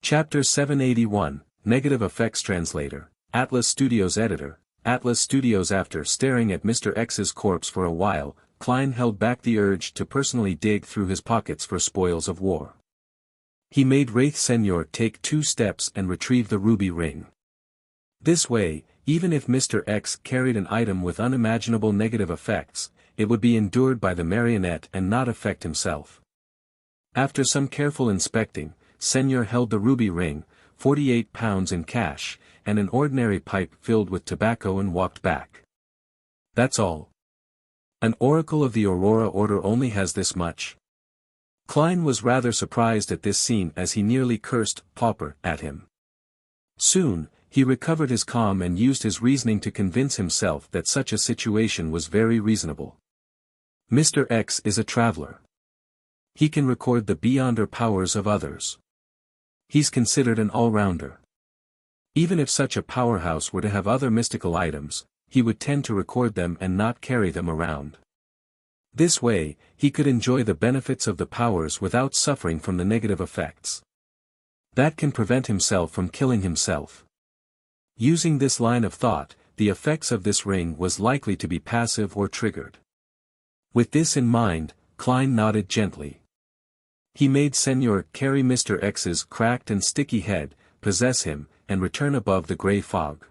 Chapter 781, Negative Effects Translator, Atlas Studios Editor, Atlas Studios. After staring at Mr. X's corpse for a while, Klein held back the urge to personally dig through his pockets for spoils of war. He made Wraith Senior take 2 steps and retrieve the ruby ring. This way, even if Mr. X carried an item with unimaginable negative effects, it would be endured by the marionette and not affect himself. After some careful inspecting, Senior held the ruby ring, 48 pounds in cash, and an ordinary pipe filled with tobacco and walked back. That's all. An oracle of the Aurora Order only has this much. Klein was rather surprised at this scene as he nearly cursed "pauper" at him. Soon, he recovered his calm and used his reasoning to convince himself that such a situation was very reasonable. Mr. X is a traveler. He can record the beyonder powers of others. He's considered an all-rounder. Even if such a powerhouse were to have other mystical items, he would tend to record them and not carry them around. This way, he could enjoy the benefits of the powers without suffering from the negative effects. That can prevent himself from killing himself. Using this line of thought, the effects of this ring was likely to be passive or triggered. With this in mind, Klein nodded gently. He made Senior carry Mr. X's cracked and sticky head, possess him, and return above the grey fog.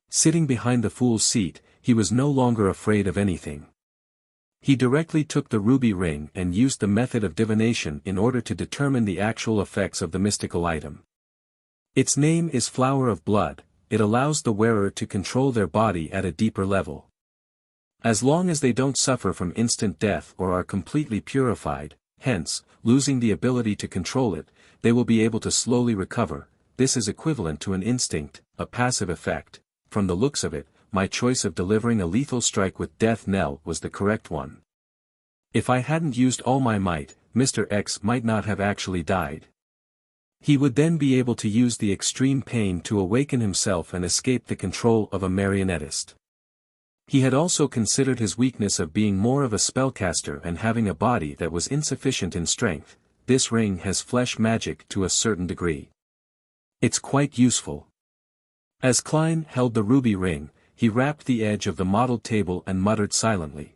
Sitting behind the fool's seat, he was no longer afraid of anything. He directly took the ruby ring and used the method of divination in order to determine the actual effects of the mystical item. Its name is Flower of Blood. It allows the wearer to control their body at a deeper level. As long as they don't suffer from instant death or are completely purified, hence, losing the ability to control it, they will be able to slowly recover. This is equivalent to an instinct, a passive effect. From the looks of it, my choice of delivering a lethal strike with Death Knell was the correct one. If I hadn't used all my might, Mr. X might not have actually died. He would then be able to use the extreme pain to awaken himself and escape the control of a marionettist. He had also considered his weakness of being more of a spellcaster and having a body that was insufficient in strength. This ring has flesh magic to a certain degree. It's quite useful. As Klein held the ruby ring, he rapped the edge of the model table and muttered silently.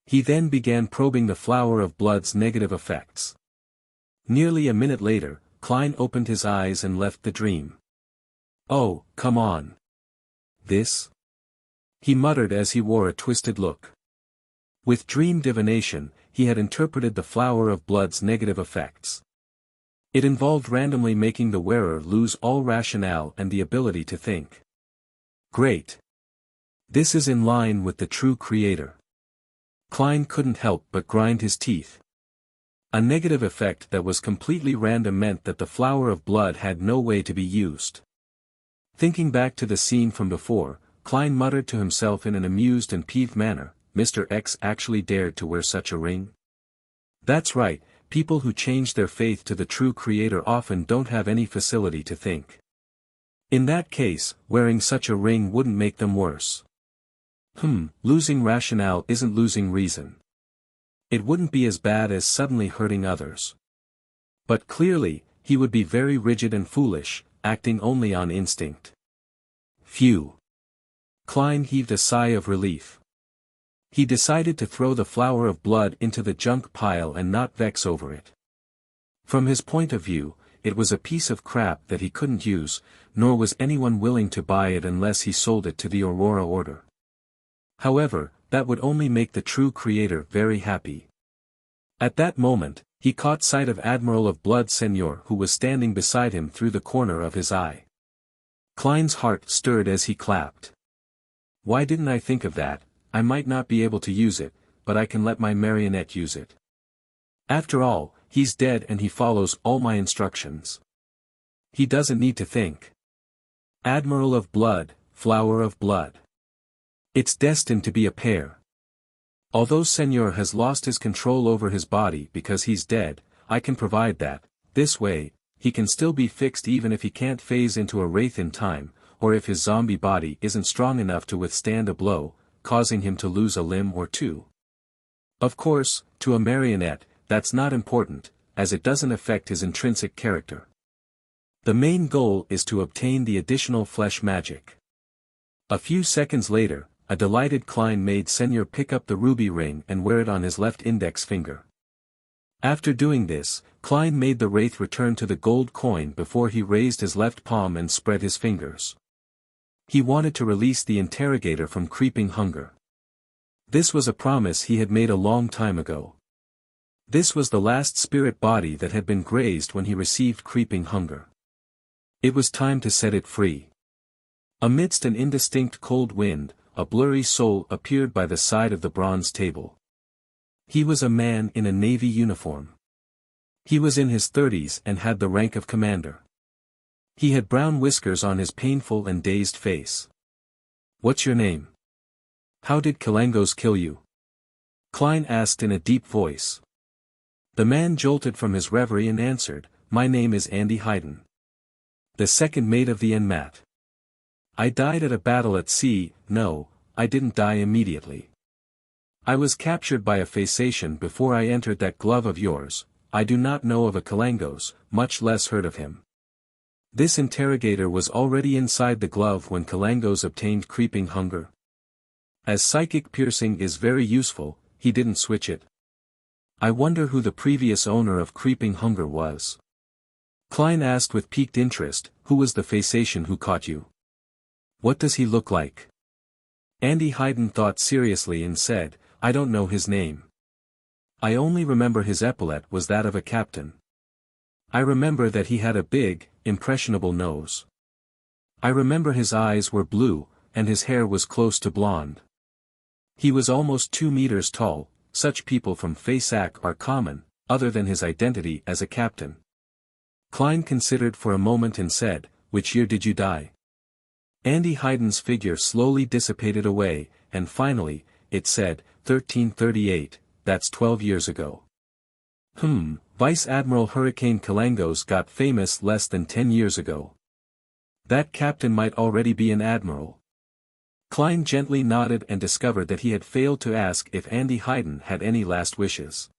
He then began probing the Flower of Blood's negative effects. Nearly a minute later, Klein opened his eyes and left the dream. "Oh, come on. This?" he muttered as he wore a twisted look. With dream divination, he had interpreted the Flower of Blood's negative effects. It involved randomly making the wearer lose all rationale and the ability to think. Great. This is in line with the true creator. Klein couldn't help but grind his teeth. A negative effect that was completely random meant that the Flower of Blood had no way to be used. Thinking back to the scene from before, Klein muttered to himself in an amused and peeved manner, Mr. X actually dared to wear such a ring? That's right, people who change their faith to the true creator often don't have any facility to think. In that case, wearing such a ring wouldn't make them worse. Losing rationale isn't losing reason. It wouldn't be as bad as suddenly hurting others. But clearly, he would be very rigid and foolish, acting only on instinct. Phew. Klein heaved a sigh of relief. He decided to throw the Flower of Blood into the junk pile and not vex over it. From his point of view, it was a piece of crap that he couldn't use, nor was anyone willing to buy it unless he sold it to the Aurora Order. However, that would only make the true creator very happy. At that moment, he caught sight of Admiral of Blood Senior who was standing beside him through the corner of his eye. Klein's heart stirred as he clapped. Why didn't I think of that? I might not be able to use it, but I can let my marionette use it. After all, he's dead and he follows all my instructions. He doesn't need to think. Admiral of Blood, Flower of Blood. It's destined to be a pair. Although Senior has lost his control over his body because he's dead, I can provide that. This way, he can still be fixed even if he can't phase into a wraith in time, or if his zombie body isn't strong enough to withstand a blow, causing him to lose a limb or two. Of course, to a marionette, that's not important, as it doesn't affect his intrinsic character. The main goal is to obtain the additional flesh magic. A few seconds later, a delighted Klein made Senior pick up the ruby ring and wear it on his left index finger. After doing this, Klein made the wraith return to the gold coin before he raised his left palm and spread his fingers. He wanted to release the interrogator from creeping hunger. This was a promise he had made a long time ago. This was the last spirit body that had been grazed when he received creeping hunger. It was time to set it free. Amidst an indistinct cold wind, a blurry soul appeared by the side of the bronze table. He was a man in a navy uniform. He was in his 30s and had the rank of commander. He had brown whiskers on his painful and dazed face. "What's your name? How did Kalangos kill you?" Klein asked in a deep voice. The man jolted from his reverie and answered, "My name is Andy Hayden. The second mate of the Enmat. I died at a battle at sea." "No, I didn't die immediately. I was captured by a Phaeacian before I entered that glove of yours. I do not know of a Kalangos, much less heard of him." This interrogator was already inside the glove when Kalangos obtained creeping hunger. As psychic piercing is very useful, he didn't switch it. "I wonder who the previous owner of creeping hunger was?" Klein asked with piqued interest. "Who was the Phaeacian who caught you? What does he look like?" Andy Hayden thought seriously and said, "I don't know his name. I only remember his epaulet was that of a captain. I remember that he had a big, impressionable nose. I remember his eyes were blue, and his hair was close to blonde. He was almost 2 meters tall. Such people from Phaeac are common, other than his identity as a captain." Klein considered for a moment and said, "Which year did you die?" Andy Hayden's figure slowly dissipated away, and finally, it said, 1338, that's 12 years ago. Vice Admiral Hurricane Kalangos got famous less than 10 years ago. That captain might already be an admiral. Klein gently nodded and discovered that he had failed to ask if Andy Hayden had any last wishes.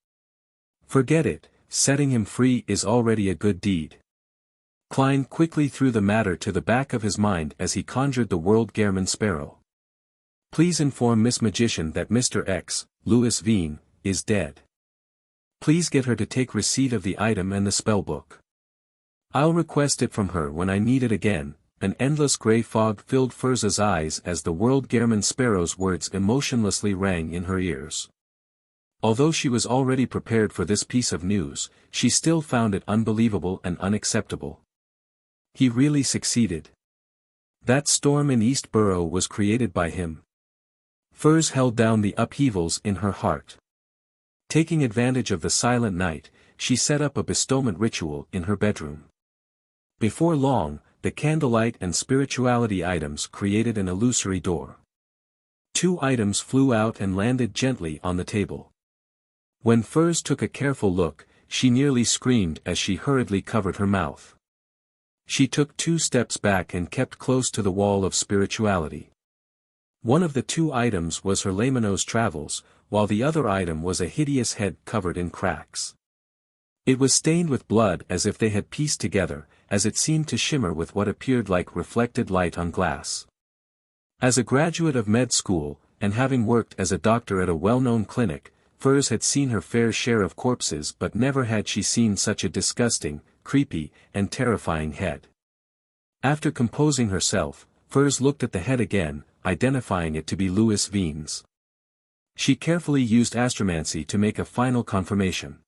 "Forget it, setting him free is already a good deed." Klein quickly threw the matter to the back of his mind as he conjured the World Gehrman Sparrow. "Please inform Miss Magician that Mr. X, Louis Veen, is dead. Please get her to take receipt of the item and the spellbook. I'll request it from her when I need it again." An endless grey fog filled Furza's eyes as the World Gehrman Sparrow's words emotionlessly rang in her ears. Although she was already prepared for this piece of news, she still found it unbelievable and unacceptable. He really succeeded. That storm in East Borough was created by him. Furs held down the upheavals in her heart. Taking advantage of the silent night, she set up a bestowment ritual in her bedroom. Before long, the candlelight and spirituality items created an illusory door. 2 items flew out and landed gently on the table. When Furs took a careful look, she nearly screamed as she hurriedly covered her mouth. She took 2 steps back and kept close to the wall of spirituality. One of the 2 items was her Laymanos travels, while the other item was a hideous head covered in cracks. It was stained with blood as if they had pieced together, as it seemed to shimmer with what appeared like reflected light on glass. As a graduate of med school, and having worked as a doctor at a well-known clinic, Furs had seen her fair share of corpses, but never had she seen such a disgusting, creepy, and terrifying head. After composing herself, Furs looked at the head again, identifying it to be Louis Veen's. She carefully used astromancy to make a final confirmation.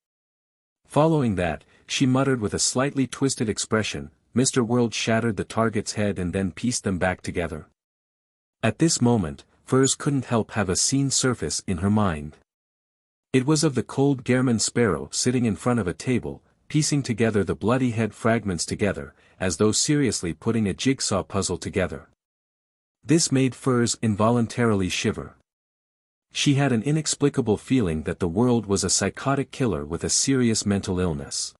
Following that, she muttered with a slightly twisted expression, "Mr. World shattered the target's head and then pieced them back together." At this moment, Furs couldn't help have a scene surface in her mind. It was of the cold Gehrman Sparrow sitting in front of a table, piecing together the bloody head fragments together, as though seriously putting a jigsaw puzzle together. This made Furs involuntarily shiver. She had an inexplicable feeling that the world was a psychotic killer with a serious mental illness.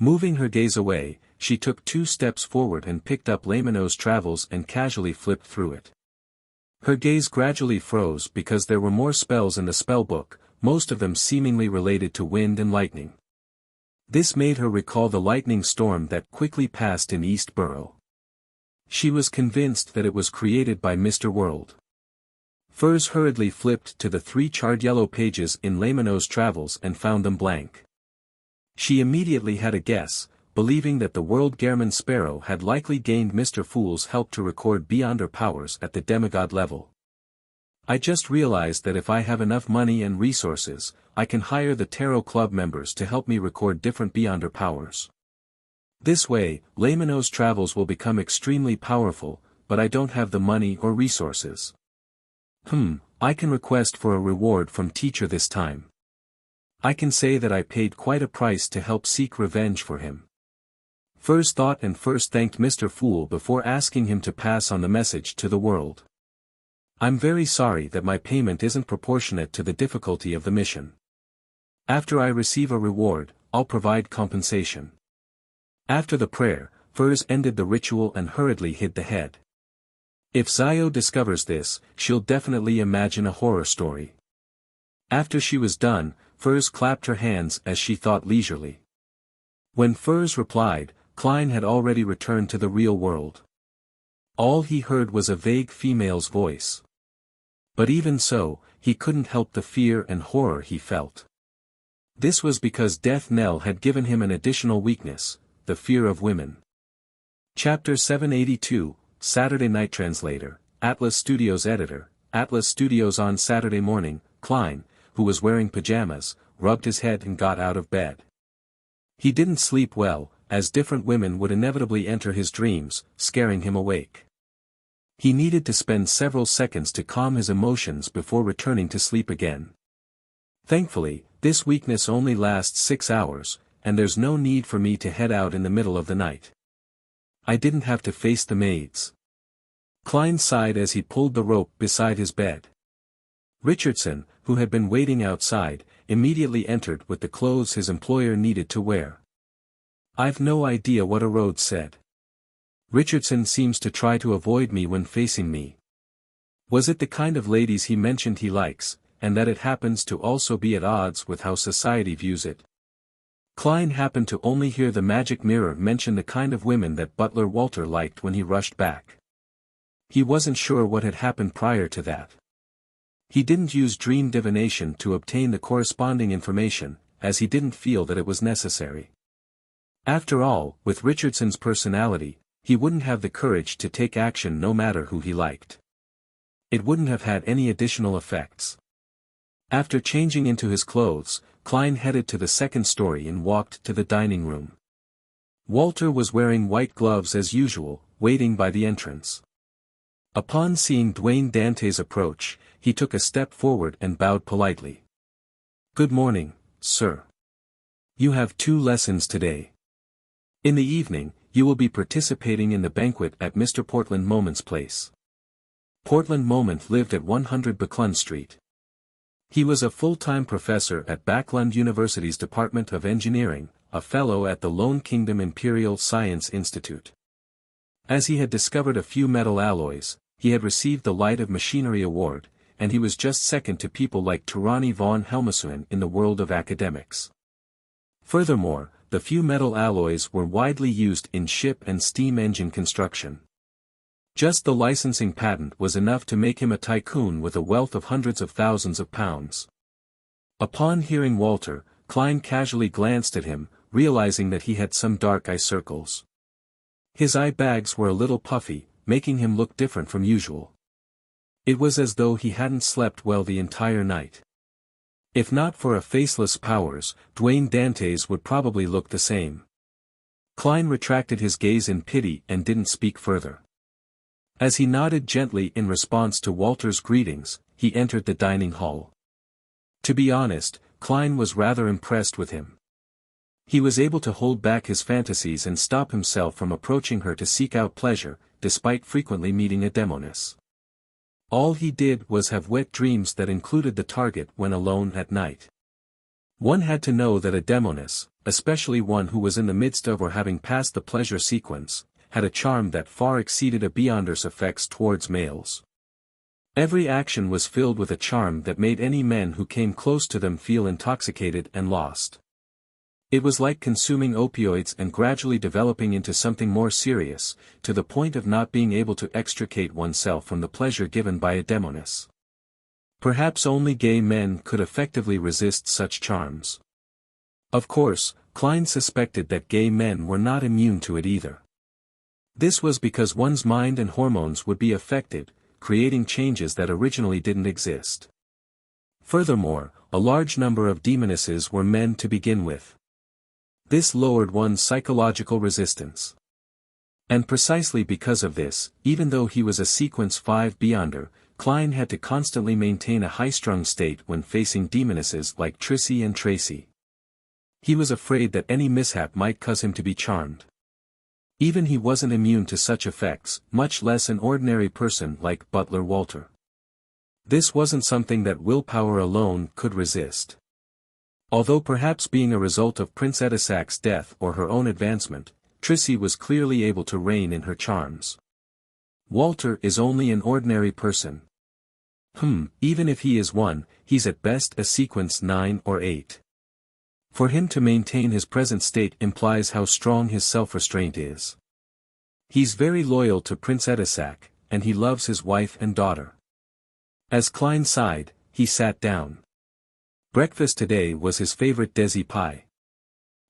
Moving her gaze away, she took 2 steps forward and picked up Laymanos Travels and casually flipped through it. Her gaze gradually froze because there were more spells in the spellbook, most of them seemingly related to wind and lightning. This made her recall the lightning storm that quickly passed in East Borough. She was convinced that it was created by Mr. World. Furs hurriedly flipped to the 3 charred yellow pages in Layman's Travels and found them blank. She immediately had a guess, believing that the World Gairman Sparrow had likely gained Mr. Fool's help to record beyond her powers at the demigod level. I just realized that if I have enough money and resources, I can hire the Tarot Club members to help me record different beyonder powers. This way, Layman's Travels will become extremely powerful, but I don't have the money or resources. I can request for a reward from teacher this time. I can say that I paid quite a price to help seek revenge for him. Furs thought and first thanked Mr. Fool before asking him to pass on the message to the world. I'm very sorry that my payment isn't proportionate to the difficulty of the mission. After I receive a reward, I'll provide compensation. After the prayer, Furs ended the ritual and hurriedly hid the head. If Zio discovers this, she'll definitely imagine a horror story. After she was done, Furs clapped her hands as she thought leisurely. When Furs replied, Klein had already returned to the real world. All he heard was a vague female's voice. But even so, he couldn't help the fear and horror he felt. This was because Death Knell had given him an additional weakness, the fear of women. Chapter 782, Saturday Night Translator, Atlas Studios Editor, Atlas Studios. On Saturday morning, Klein, who was wearing pajamas, rubbed his head and got out of bed. He didn't sleep well, as different women would inevitably enter his dreams, scaring him awake. He needed to spend several seconds to calm his emotions before returning to sleep again. Thankfully, this weakness only lasts 6 hours, and there's no need for me to head out in the middle of the night. I didn't have to face the maids. Klein sighed as he pulled the rope beside his bed. Richardson, who had been waiting outside, immediately entered with the clothes his employer needed to wear. I've no idea what a road said. Richardson seems to try to avoid me when facing me. Was it the kind of ladies he mentioned he likes, and that it happens to also be at odds with how society views it? Klein happened to only hear the magic mirror mention the kind of women that Butler Walter liked when he rushed back. He wasn't sure what had happened prior to that. He didn't use dream divination to obtain the corresponding information, as he didn't feel that it was necessary. After all, with Richardson's personality, he wouldn't have the courage to take action no matter who he liked. It wouldn't have had any additional effects. After changing into his clothes, Klein headed to the second story and walked to the dining room. Walter was wearing white gloves as usual, waiting by the entrance. Upon seeing Dwayne Dante's approach, he took a step forward and bowed politely. Good morning, sir. You have 2 lessons today. In the evening, you will be participating in the banquet at Mr. Portland Moment's place. Portland Moment lived at 100 Buckland Street. He was a full-time professor at Backlund University's Department of Engineering, a fellow at the Lone Kingdom Imperial Science Institute. As he had discovered a few metal alloys, he had received the Light of Machinery Award, and he was just second to people like Turani von Helmesuen in the world of academics. Furthermore, the few metal alloys were widely used in ship and steam engine construction. Just the licensing patent was enough to make him a tycoon with a wealth of hundreds of thousands of pounds. Upon hearing Walter, Klein casually glanced at him, realizing that he had some dark eye circles. His eye bags were a little puffy, making him look different from usual. It was as though he hadn't slept well the entire night. If not for a faceless powers, Dwayne Dante's would probably look the same. Klein retracted his gaze in pity and didn't speak further. As he nodded gently in response to Walter's greetings, he entered the dining hall. To be honest, Klein was rather impressed with him. He was able to hold back his fantasies and stop himself from approaching her to seek out pleasure, despite frequently meeting a demoness. All he did was have wet dreams that included the target when alone at night. One had to know that a demoness, especially one who was in the midst of or having passed the pleasure sequence, had a charm that far exceeded a beyonder's effects towards males. Every action was filled with a charm that made any men who came close to them feel intoxicated and lost. It was like consuming opioids and gradually developing into something more serious, to the point of not being able to extricate oneself from the pleasure given by a demoness. Perhaps only gay men could effectively resist such charms. Of course, Klein suspected that gay men were not immune to it either. This was because one's mind and hormones would be affected, creating changes that originally didn't exist. Furthermore, a large number of demonesses were men to begin with. This lowered one's psychological resistance. And precisely because of this, even though he was a sequence 5 beyonder, Klein had to constantly maintain a high-strung state when facing demonesses like Trissy and Tracy. He was afraid that any mishap might cause him to be charmed. Even he wasn't immune to such effects, much less an ordinary person like Butler Walter. This wasn't something that willpower alone could resist. Although perhaps being a result of Prince Edisac's death or her own advancement, Trissy was clearly able to rein in her charms. Walter is only an ordinary person. Even if he is one, he's at best a sequence 9 or 8. For him to maintain his present state implies how strong his self-restraint is. He's very loyal to Prince Edisac, and he loves his wife and daughter. As Klein sighed, he sat down. Breakfast today was his favorite desi pie.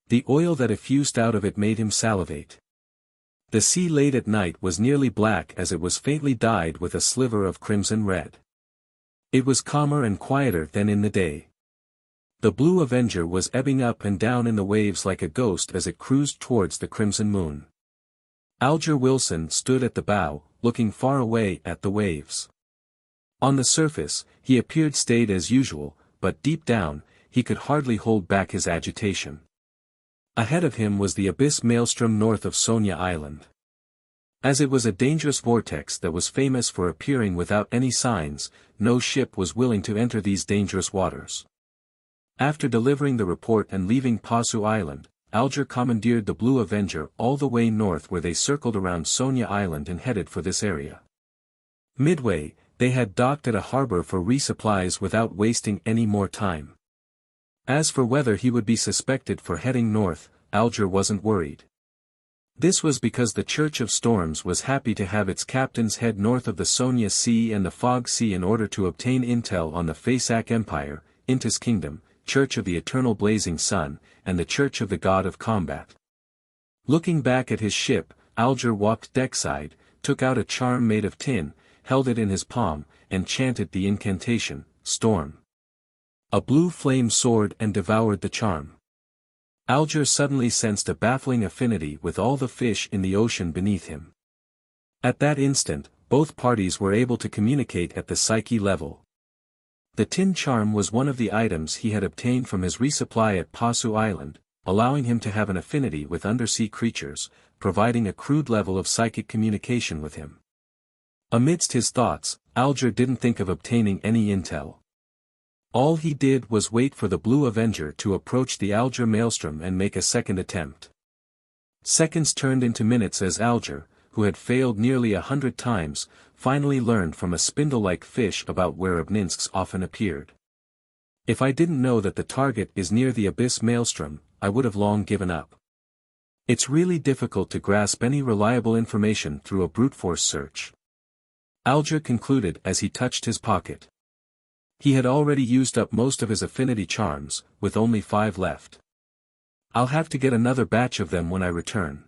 The oil that effused out of it made him salivate. The sea late at night was nearly black as it was faintly dyed with a sliver of crimson red. It was calmer and quieter than in the day. The Blue Avenger was ebbing up and down in the waves like a ghost as it cruised towards the crimson moon. Alger Wilson stood at the bow, looking far away at the waves. On the surface, he appeared staid as usual, but deep down, he could hardly hold back his agitation. Ahead of him was the abyss maelstrom north of Sonia Island. As it was a dangerous vortex that was famous for appearing without any signs, no ship was willing to enter these dangerous waters. After delivering the report and leaving Pasu Island, Alger commandeered the Blue Avenger all the way north where they circled around Sonia Island and headed for this area. Midway, they had docked at a harbor for resupplies without wasting any more time. As for whether he would be suspected for heading north, Alger wasn't worried. This was because the Church of Storms was happy to have its captains head north of the Sonia Sea and the Fog Sea in order to obtain intel on the Fasak Empire, Intis Kingdom, Church of the Eternal Blazing Sun, and the Church of the God of Combat. Looking back at his ship, Alger walked deckside, took out a charm made of tin, held it in his palm, and chanted the incantation, Storm. A blue flame soared and devoured the charm. Alger suddenly sensed a baffling affinity with all the fish in the ocean beneath him. At that instant, both parties were able to communicate at the psyche level. The tin charm was one of the items he had obtained from his resupply at Pasu Island, allowing him to have an affinity with undersea creatures, providing a crude level of psychic communication with him. Amidst his thoughts, Alger didn't think of obtaining any intel. All he did was wait for the Blue Avenger to approach the Alger maelstrom and make a second attempt. Seconds turned into minutes as Alger, who had failed nearly 100 times, finally learned from a spindle-like fish about where Obninsks often appeared. If I didn't know that the target is near the abyss maelstrom, I would have long given up. It's really difficult to grasp any reliable information through a brute force search. Alger concluded as he touched his pocket. He had already used up most of his affinity charms, with only 5 left. I'll have to get another batch of them when I return.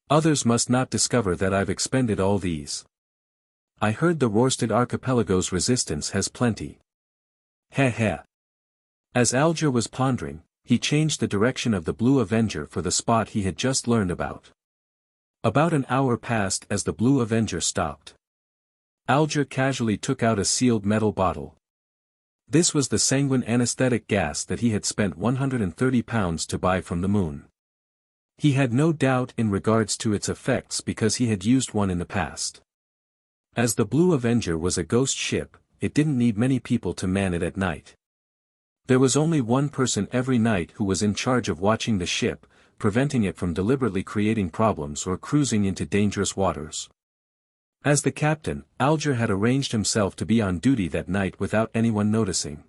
Others must not discover that I've expended all these. I heard the Rorsted Archipelago's resistance has plenty. Heh. As Alger was pondering, he changed the direction of the Blue Avenger for the spot he had just learned about. About an hour passed as the Blue Avenger stopped. Alger casually took out a sealed metal bottle. This was the sanguine anesthetic gas that he had spent 130 pounds to buy from the moon. He had no doubt in regards to its effects because he had used one in the past. As the Blue Avenger was a ghost ship, it didn't need many people to man it at night. There was only one person every night who was in charge of watching the ship, preventing it from deliberately creating problems or cruising into dangerous waters. As the captain, Alger had arranged himself to be on duty that night without anyone noticing.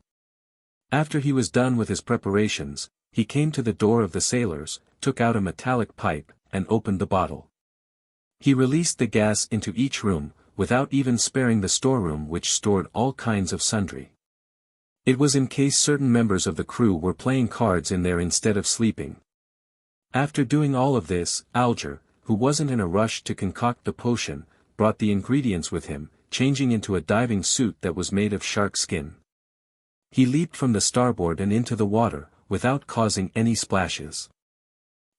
After he was done with his preparations, he came to the door of the sailors, took out a metallic pipe, and opened the bottle. He released the gas into each room, without even sparing the storeroom which stored all kinds of sundry. It was in case certain members of the crew were playing cards in there instead of sleeping. After doing all of this, Alger, who wasn't in a rush to concoct the potion, brought the ingredients with him, changing into a diving suit that was made of shark skin. He leaped from the starboard and into the water, without causing any splashes.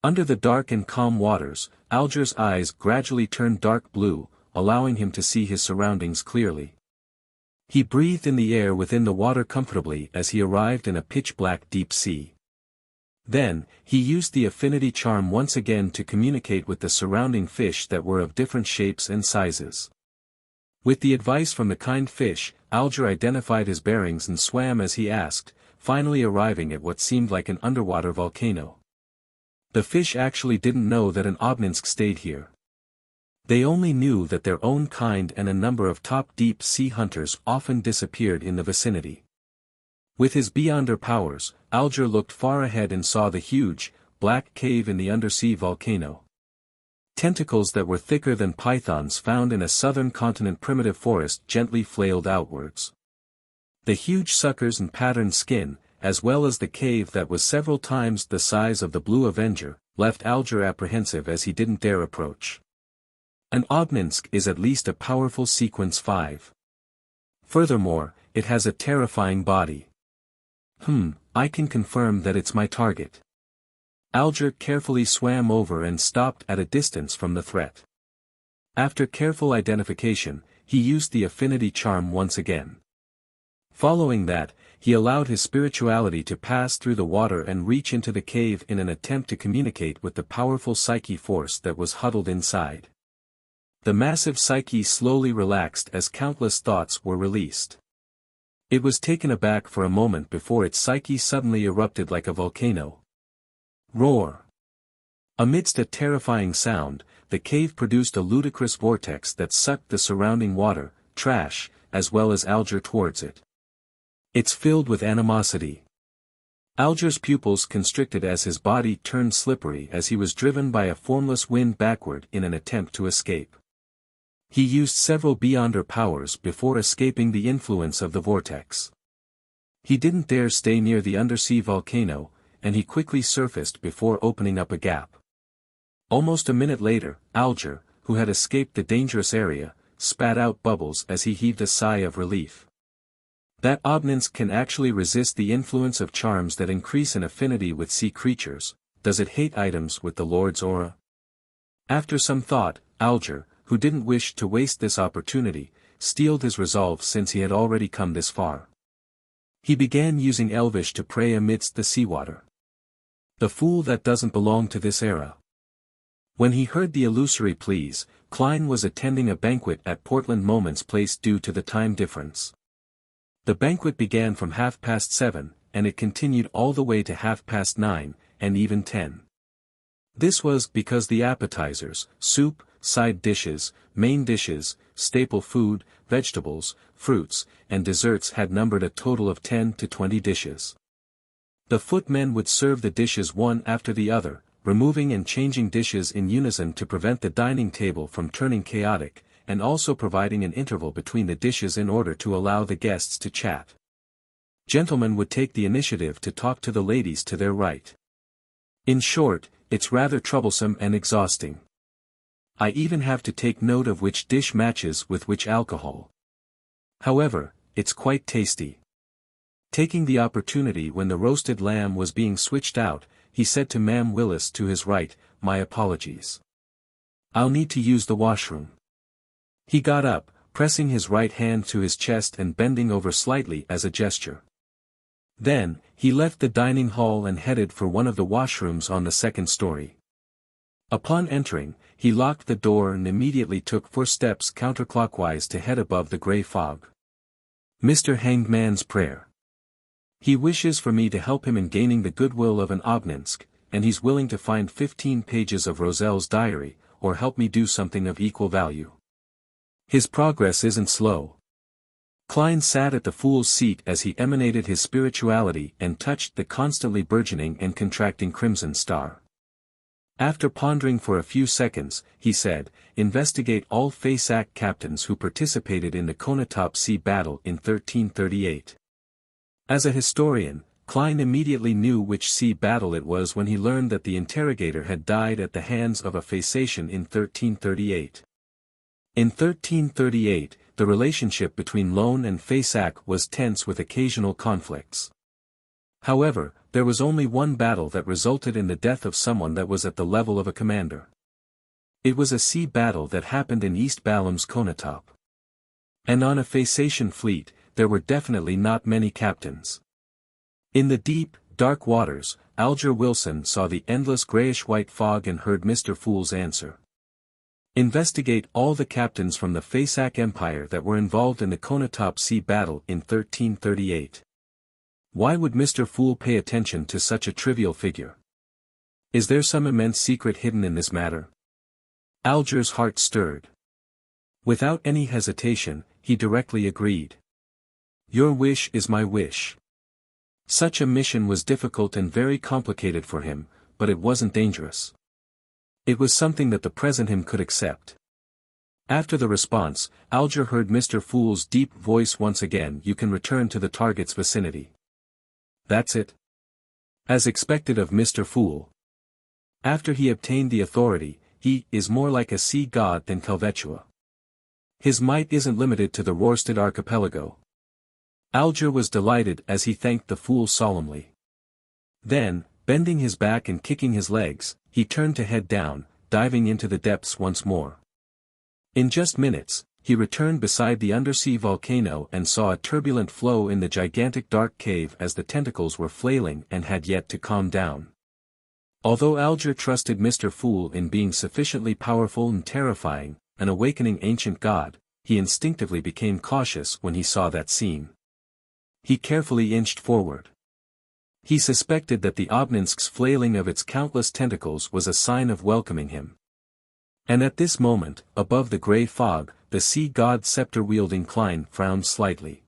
Under the dark and calm waters, Alger's eyes gradually turned dark blue, allowing him to see his surroundings clearly. He breathed in the air within the water comfortably as he arrived in a pitch-black deep sea. Then, he used the affinity charm once again to communicate with the surrounding fish that were of different shapes and sizes. With the advice from the kind fish, Alger identified his bearings and swam as he asked, finally arriving at what seemed like an underwater volcano. The fish actually didn't know that an Obninsk stayed here. They only knew that their own kind and a number of top deep-sea hunters often disappeared in the vicinity. With his beyonder powers, Alger looked far ahead and saw the huge, black cave in the undersea volcano. Tentacles that were thicker than pythons found in a southern continent primitive forest gently flailed outwards. The huge suckers and patterned skin, as well as the cave that was several times the size of the Blue Avenger, left Alger apprehensive as he didn't dare approach. An Obninsk is at least a powerful sequence 5. Furthermore, it has a terrifying body. I can confirm that it's my target. Alger carefully swam over and stopped at a distance from the threat. After careful identification, he used the affinity charm once again. Following that, he allowed his spirituality to pass through the water and reach into the cave in an attempt to communicate with the powerful psyche force that was huddled inside. The massive psyche slowly relaxed as countless thoughts were released. It was taken aback for a moment before its psyche suddenly erupted like a volcano. Roar! Amidst a terrifying sound, the cave produced a ludicrous vortex that sucked the surrounding water, trash, as well as Alger towards it. It's filled with animosity. Alger's pupils constricted as his body turned slippery as he was driven by a formless wind backward in an attempt to escape. He used several beyonder powers before escaping the influence of the vortex. He didn't dare stay near the undersea volcano, and he quickly surfaced before opening up a gap. Almost a minute later, Alger, who had escaped the dangerous area, spat out bubbles as he heaved a sigh of relief. That Obninsk can actually resist the influence of charms that increase in affinity with sea creatures. Does it hate items with the Lord's aura? After some thought, Alger, who didn't wish to waste this opportunity, steeled his resolve since he had already come this far. He began using Elvish to pray amidst the seawater. The fool that doesn't belong to this era. When he heard the illusory pleas, Klein was attending a banquet at Portland Moments Place due to the time difference. The banquet began from 7:30, and it continued all the way to 9:30, and even 10. This was because the appetizers, soup, side dishes, main dishes, staple food, vegetables, fruits, and desserts had numbered a total of 10 to 20 dishes. The footmen would serve the dishes one after the other, removing and changing dishes in unison to prevent the dining table from turning chaotic, and also providing an interval between the dishes in order to allow the guests to chat. Gentlemen would take the initiative to talk to the ladies to their right. In short, it's rather troublesome and exhausting. I even have to take note of which dish matches with which alcohol. However, it's quite tasty. Taking the opportunity when the roasted lamb was being switched out, he said to Ma'am Willis to his right, "My apologies. I'll need to use the washroom." He got up, pressing his right hand to his chest and bending over slightly as a gesture. Then, he left the dining hall and headed for one of the washrooms on the second story. Upon entering, he locked the door and immediately took 4 steps counterclockwise to head above the grey fog. Mr. Hanged Man's prayer. He wishes for me to help him in gaining the goodwill of an Obninsk, and he's willing to find 15 pages of Roselle's diary, or help me do something of equal value. His progress isn't slow. Klein sat at the fool's seat as he emanated his spirituality and touched the constantly burgeoning and contracting crimson star. After pondering for a few seconds, he said, "Investigate all Faysac captains who participated in the Konotop Sea battle in 1338. As a historian, Klein immediately knew which sea battle it was when he learned that the interrogator had died at the hands of a Phasacian in 1338. In 1338, the relationship between Lone and Faysac was tense with occasional conflicts. However, there was only one battle that resulted in the death of someone that was at the level of a commander. It was a sea battle that happened in East Balam's Konotop. And on a Phasacian fleet, there were definitely not many captains. In the deep, dark waters, Alger Wilson saw the endless grayish-white fog and heard Mr. Fool's answer. Investigate all the captains from the Faysac Empire that were involved in the Konotop Sea battle in 1338. Why would Mr. Fool pay attention to such a trivial figure? Is there some immense secret hidden in this matter? Alger's heart stirred. Without any hesitation, he directly agreed. Your wish is my wish. Such a mission was difficult and very complicated for him, but it wasn't dangerous. It was something that the present him could accept. After the response, Alger heard Mr. Fool's deep voice once again. You can return to the target's vicinity. That's it. As expected of Mr. Fool. After he obtained the authority, he is more like a sea god than Helvetia. His might isn't limited to the Rorstad archipelago. Alger was delighted as he thanked the fool solemnly. Then, bending his back and kicking his legs, he turned to head down, diving into the depths once more. In just minutes, he returned beside the undersea volcano and saw a turbulent flow in the gigantic dark cave as the tentacles were flailing and had yet to calm down. Although Alger trusted Mr. Fool in being sufficiently powerful and terrifying, an awakening ancient god, he instinctively became cautious when he saw that scene. He carefully inched forward. He suspected that the Obninsk's flailing of its countless tentacles was a sign of welcoming him. And at this moment, above the grey fog, the sea god scepter-wielding Klein frowned slightly.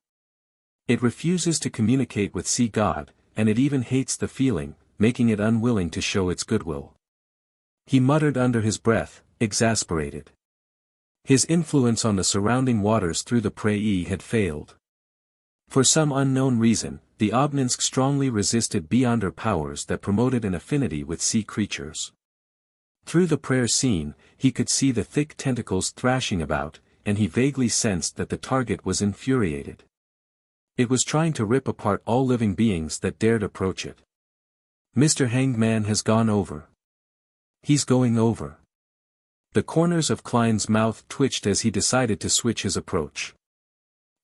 It refuses to communicate with sea god, and it even hates the feeling, making it unwilling to show its goodwill. He muttered under his breath, exasperated. His influence on the surrounding waters through the Prey had failed. For some unknown reason, the Obninsk strongly resisted beyonder powers that promoted an affinity with sea creatures. Through the prayer scene, he could see the thick tentacles thrashing about, and he vaguely sensed that the target was infuriated. It was trying to rip apart all living beings that dared approach it. Mr. Hangman has gone over. He's going over. The corners of Klein's mouth twitched as he decided to switch his approach.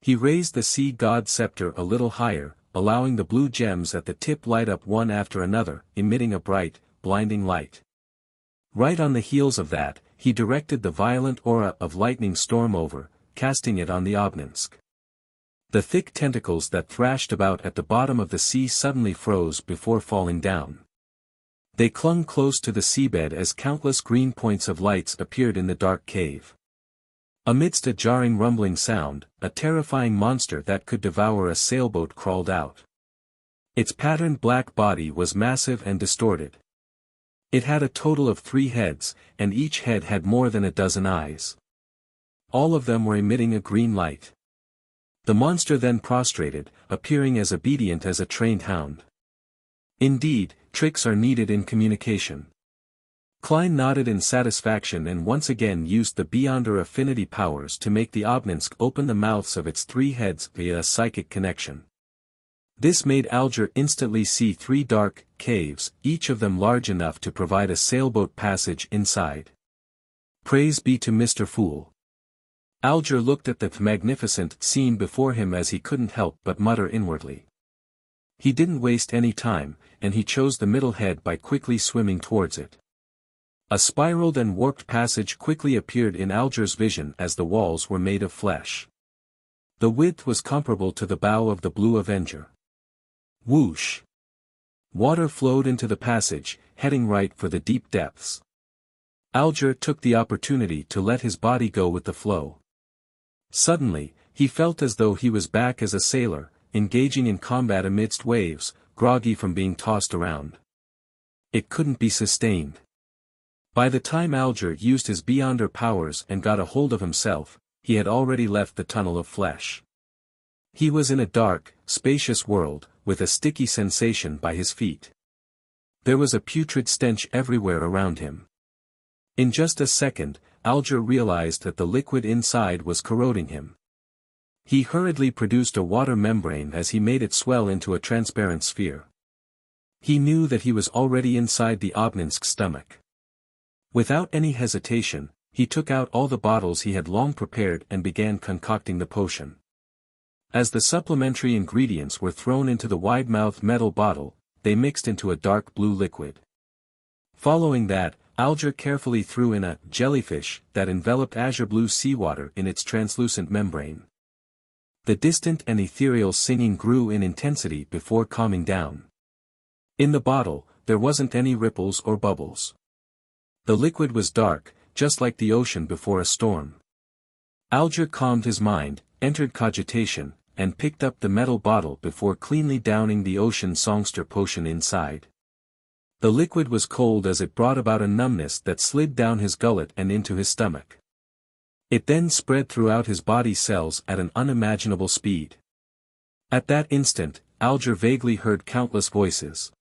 He raised the sea god scepter a little higher, allowing the blue gems at the tip light up one after another, emitting a bright, blinding light. Right on the heels of that, he directed the violent aura of lightning storm over, casting it on the Obninsk. The thick tentacles that thrashed about at the bottom of the sea suddenly froze before falling down. They clung close to the seabed as countless green points of lights appeared in the dark cave. Amidst a jarring rumbling sound, a terrifying monster that could devour a sailboat crawled out. Its patterned black body was massive and distorted. It had a total of 3 heads, and each head had more than a dozen eyes. All of them were emitting a green light. The monster then prostrated, appearing as obedient as a trained hound. Indeed, tricks are needed in communication. Klein nodded in satisfaction and once again used the beyonder affinity powers to make the Obninsk open the mouths of its 3 heads via a psychic connection. This made Alger instantly see 3 dark caves, each of them large enough to provide a sailboat passage inside. Praise be to Mr. Fool. Alger looked at the magnificent scene before him as he couldn't help but mutter inwardly. He didn't waste any time, and he chose the middle head by quickly swimming towards it. A spiraled and warped passage quickly appeared in Alger's vision as the walls were made of flesh. The width was comparable to the bow of the Blue Avenger. Whoosh! Water flowed into the passage, heading right for the deep depths. Alger took the opportunity to let his body go with the flow. Suddenly, He felt as though he was back as a sailor, engaging in combat amidst waves, groggy from being tossed around. It couldn't be sustained. By the time Alger used his beyonder powers and got a hold of himself, he had already left the tunnel of flesh. He was in a dark, spacious world, with a sticky sensation by his feet. There was a putrid stench everywhere around him. In just a second, Alger realized that the liquid inside was corroding him. He hurriedly produced a water membrane as he made it swell into a transparent sphere. He knew that he was already inside the Obninsk's stomach. Without any hesitation, he took out all the bottles he had long prepared and began concocting the potion. As the supplementary ingredients were thrown into the wide-mouthed metal bottle, they mixed into a dark blue liquid. Following that, Alger carefully threw in a jellyfish that enveloped azure blue seawater in its translucent membrane. The distant and ethereal singing grew in intensity before calming down. In the bottle, there wasn't any ripples or bubbles. The liquid was dark, just like the ocean before a storm. Alger calmed his mind, entered cogitation, and picked up the metal bottle before cleanly downing the ocean songster potion inside. The liquid was cold as it brought about a numbness that slid down his gullet and into his stomach. It then spread throughout his body cells at an unimaginable speed. At that instant, Alger vaguely heard countless voices.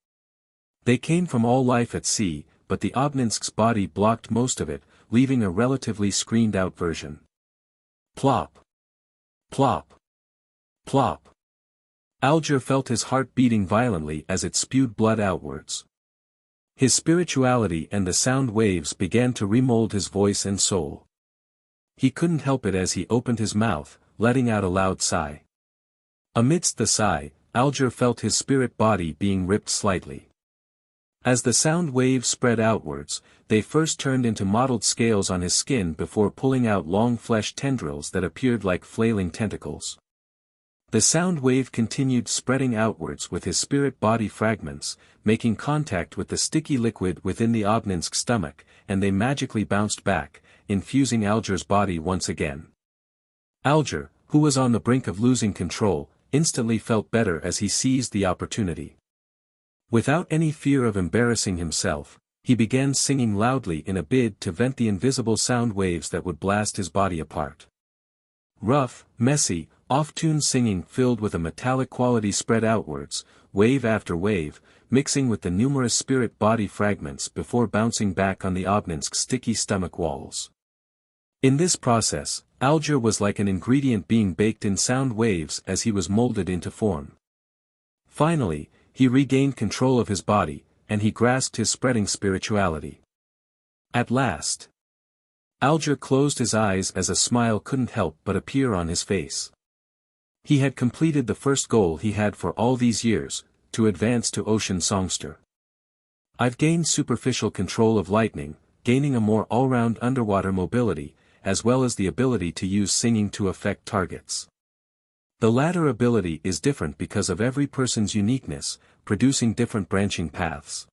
They came from all life at sea, but the Obninsk's body blocked most of it, leaving a relatively screened-out version. Plop! Plop! Plop! Alger felt his heart beating violently as it spewed blood outwards. His spirituality and the sound waves began to remold his voice and soul. He couldn't help it as he opened his mouth, letting out a loud sigh. Amidst the sigh, Alger felt his spirit body being ripped slightly. As the sound waves spread outwards, they first turned into mottled scales on his skin before pulling out long flesh tendrils that appeared like flailing tentacles. The sound wave continued spreading outwards with his spirit body fragments, making contact with the sticky liquid within the Obninsk's stomach, and they magically bounced back, infusing Alger's body once again. Alger, who was on the brink of losing control, instantly felt better as he seized the opportunity. Without any fear of embarrassing himself, he began singing loudly in a bid to vent the invisible sound waves that would blast his body apart. Rough, messy, off-tune singing filled with a metallic quality spread outwards, wave after wave, mixing with the numerous spirit body fragments before bouncing back on the Obninsk's sticky stomach walls. In this process, Alger was like an ingredient being baked in sound waves as he was molded into form. Finally, he regained control of his body, and he grasped his spreading spirituality. At last, Alger closed his eyes as a smile couldn't help but appear on his face. He had completed the first goal he had for all these years, to advance to Ocean Songster. I've gained superficial control of lightning, gaining a more all-round underwater mobility, as well as the ability to use singing to affect targets. The latter ability is different because of every person's uniqueness, producing different branching paths.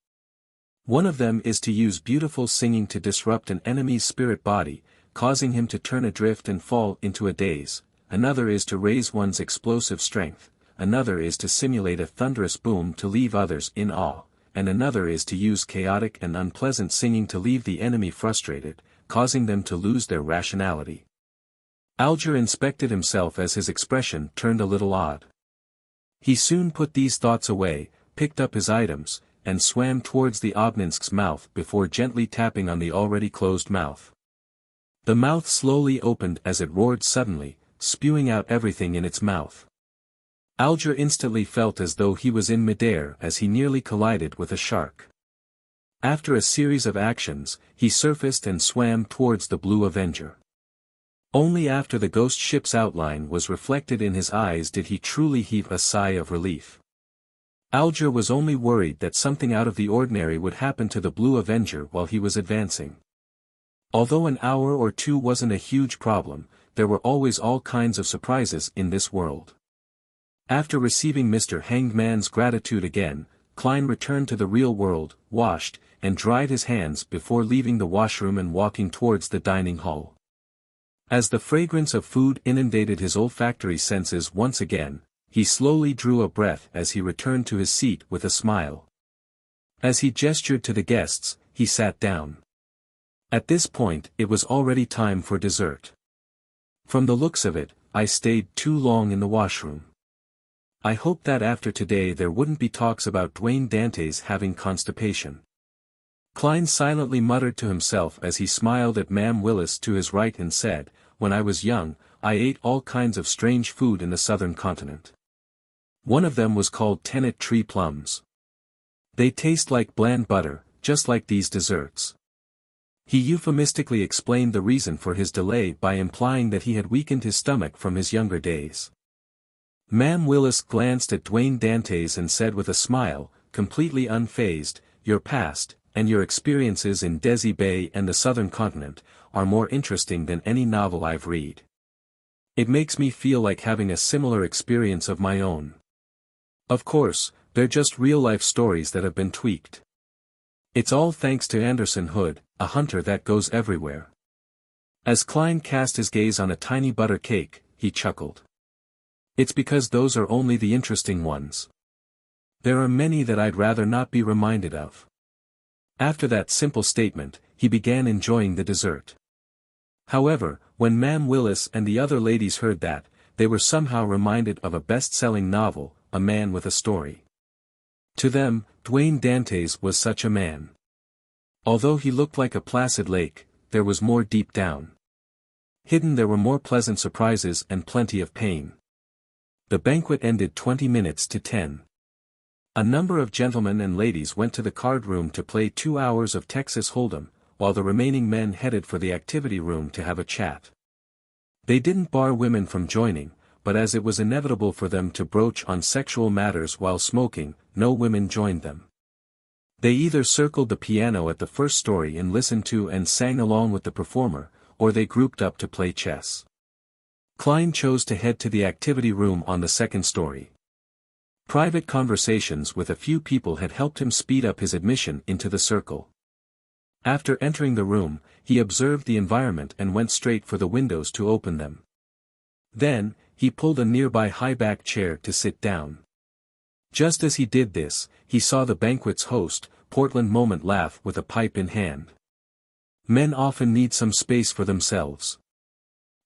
One of them is to use beautiful singing to disrupt an enemy's spirit body, causing him to turn adrift and fall into a daze. Another is to raise one's explosive strength, another is to simulate a thunderous boom to leave others in awe, and another is to use chaotic and unpleasant singing to leave the enemy frustrated, causing them to lose their rationality. Alger inspected himself as his expression turned a little odd. He soon put these thoughts away, picked up his items, and swam towards the Obninsk's mouth before gently tapping on the already closed mouth. The mouth slowly opened as it roared suddenly, spewing out everything in its mouth. Alger instantly felt as though he was in midair as he nearly collided with a shark. After a series of actions, he surfaced and swam towards the Blue Avenger. Only after the ghost ship's outline was reflected in his eyes did he truly heave a sigh of relief. Alger was only worried that something out of the ordinary would happen to the Blue Avenger while he was advancing. Although an hour or two wasn't a huge problem, there were always all kinds of surprises in this world. After receiving Mr. Hanged Man's gratitude again, Klein returned to the real world, washed, and dried his hands before leaving the washroom and walking towards the dining hall. As the fragrance of food inundated his olfactory senses once again, he slowly drew a breath as he returned to his seat with a smile. As he gestured to the guests, he sat down. At this point, it was already time for dessert. From the looks of it, I stayed too long in the washroom. I hoped that after today there wouldn't be talks about Dwayne Dantes having constipation. Klein silently muttered to himself as he smiled at Ma'am Willis to his right and said, "When I was young, I ate all kinds of strange food in the southern continent. One of them was called tennet tree plums. They taste like bland butter, just like these desserts." He euphemistically explained the reason for his delay by implying that he had weakened his stomach from his younger days. Ma'am Willis glanced at Dwayne Dantes and said with a smile, completely unfazed, "Your past, and your experiences in Desi Bay and the southern continent, are more interesting than any novel I've read. It makes me feel like having a similar experience of my own. Of course, they're just real-life stories that have been tweaked. It's all thanks to Anderson Hood, a hunter that goes everywhere." As Klein cast his gaze on a tiny butter cake, he chuckled. "It's because those are only the interesting ones. There are many that I'd rather not be reminded of." After that simple statement, he began enjoying the dessert. However, when Ma'am Willis and the other ladies heard that, they were somehow reminded of a best-selling novel, A Man with a Story. To them, Dwayne Dantes was such a man. Although he looked like a placid lake, there was more deep down. Hidden there were more pleasant surprises and plenty of pain. The banquet ended 20 minutes to 10. A number of gentlemen and ladies went to the card room to play 2 hours of Texas Hold'em, while the remaining men headed for the activity room to have a chat. They didn't bar women from joining, but as it was inevitable for them to broach on sexual matters while smoking, no women joined them. They either circled the piano at the first story and listened to and sang along with the performer, or they grouped up to play chess. Klein chose to head to the activity room on the second story. Private conversations with a few people had helped him speed up his admission into the circle. After entering the room, he observed the environment and went straight for the windows to open them. Then, he pulled a nearby high-back chair to sit down. Just as he did this, he saw the banquet's host, Portland Moment, laugh with a pipe in hand. Men often need some space for themselves.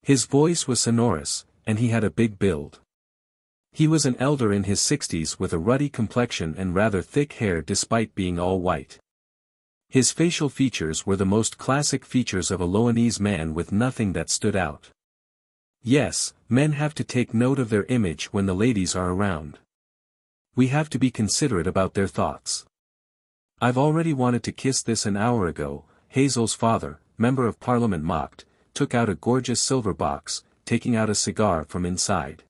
His voice was sonorous, and he had a big build. He was an elder in his 60s with a ruddy complexion and rather thick hair despite being all white. His facial features were the most classic features of a Loanese man with nothing that stood out. Yes, men have to take note of their image when the ladies are around. We have to be considerate about their thoughts. "I've already wanted to kiss this an hour ago," Hazel's father, Member of Parliament, mocked, took out a gorgeous silver box, taking out a cigar from inside.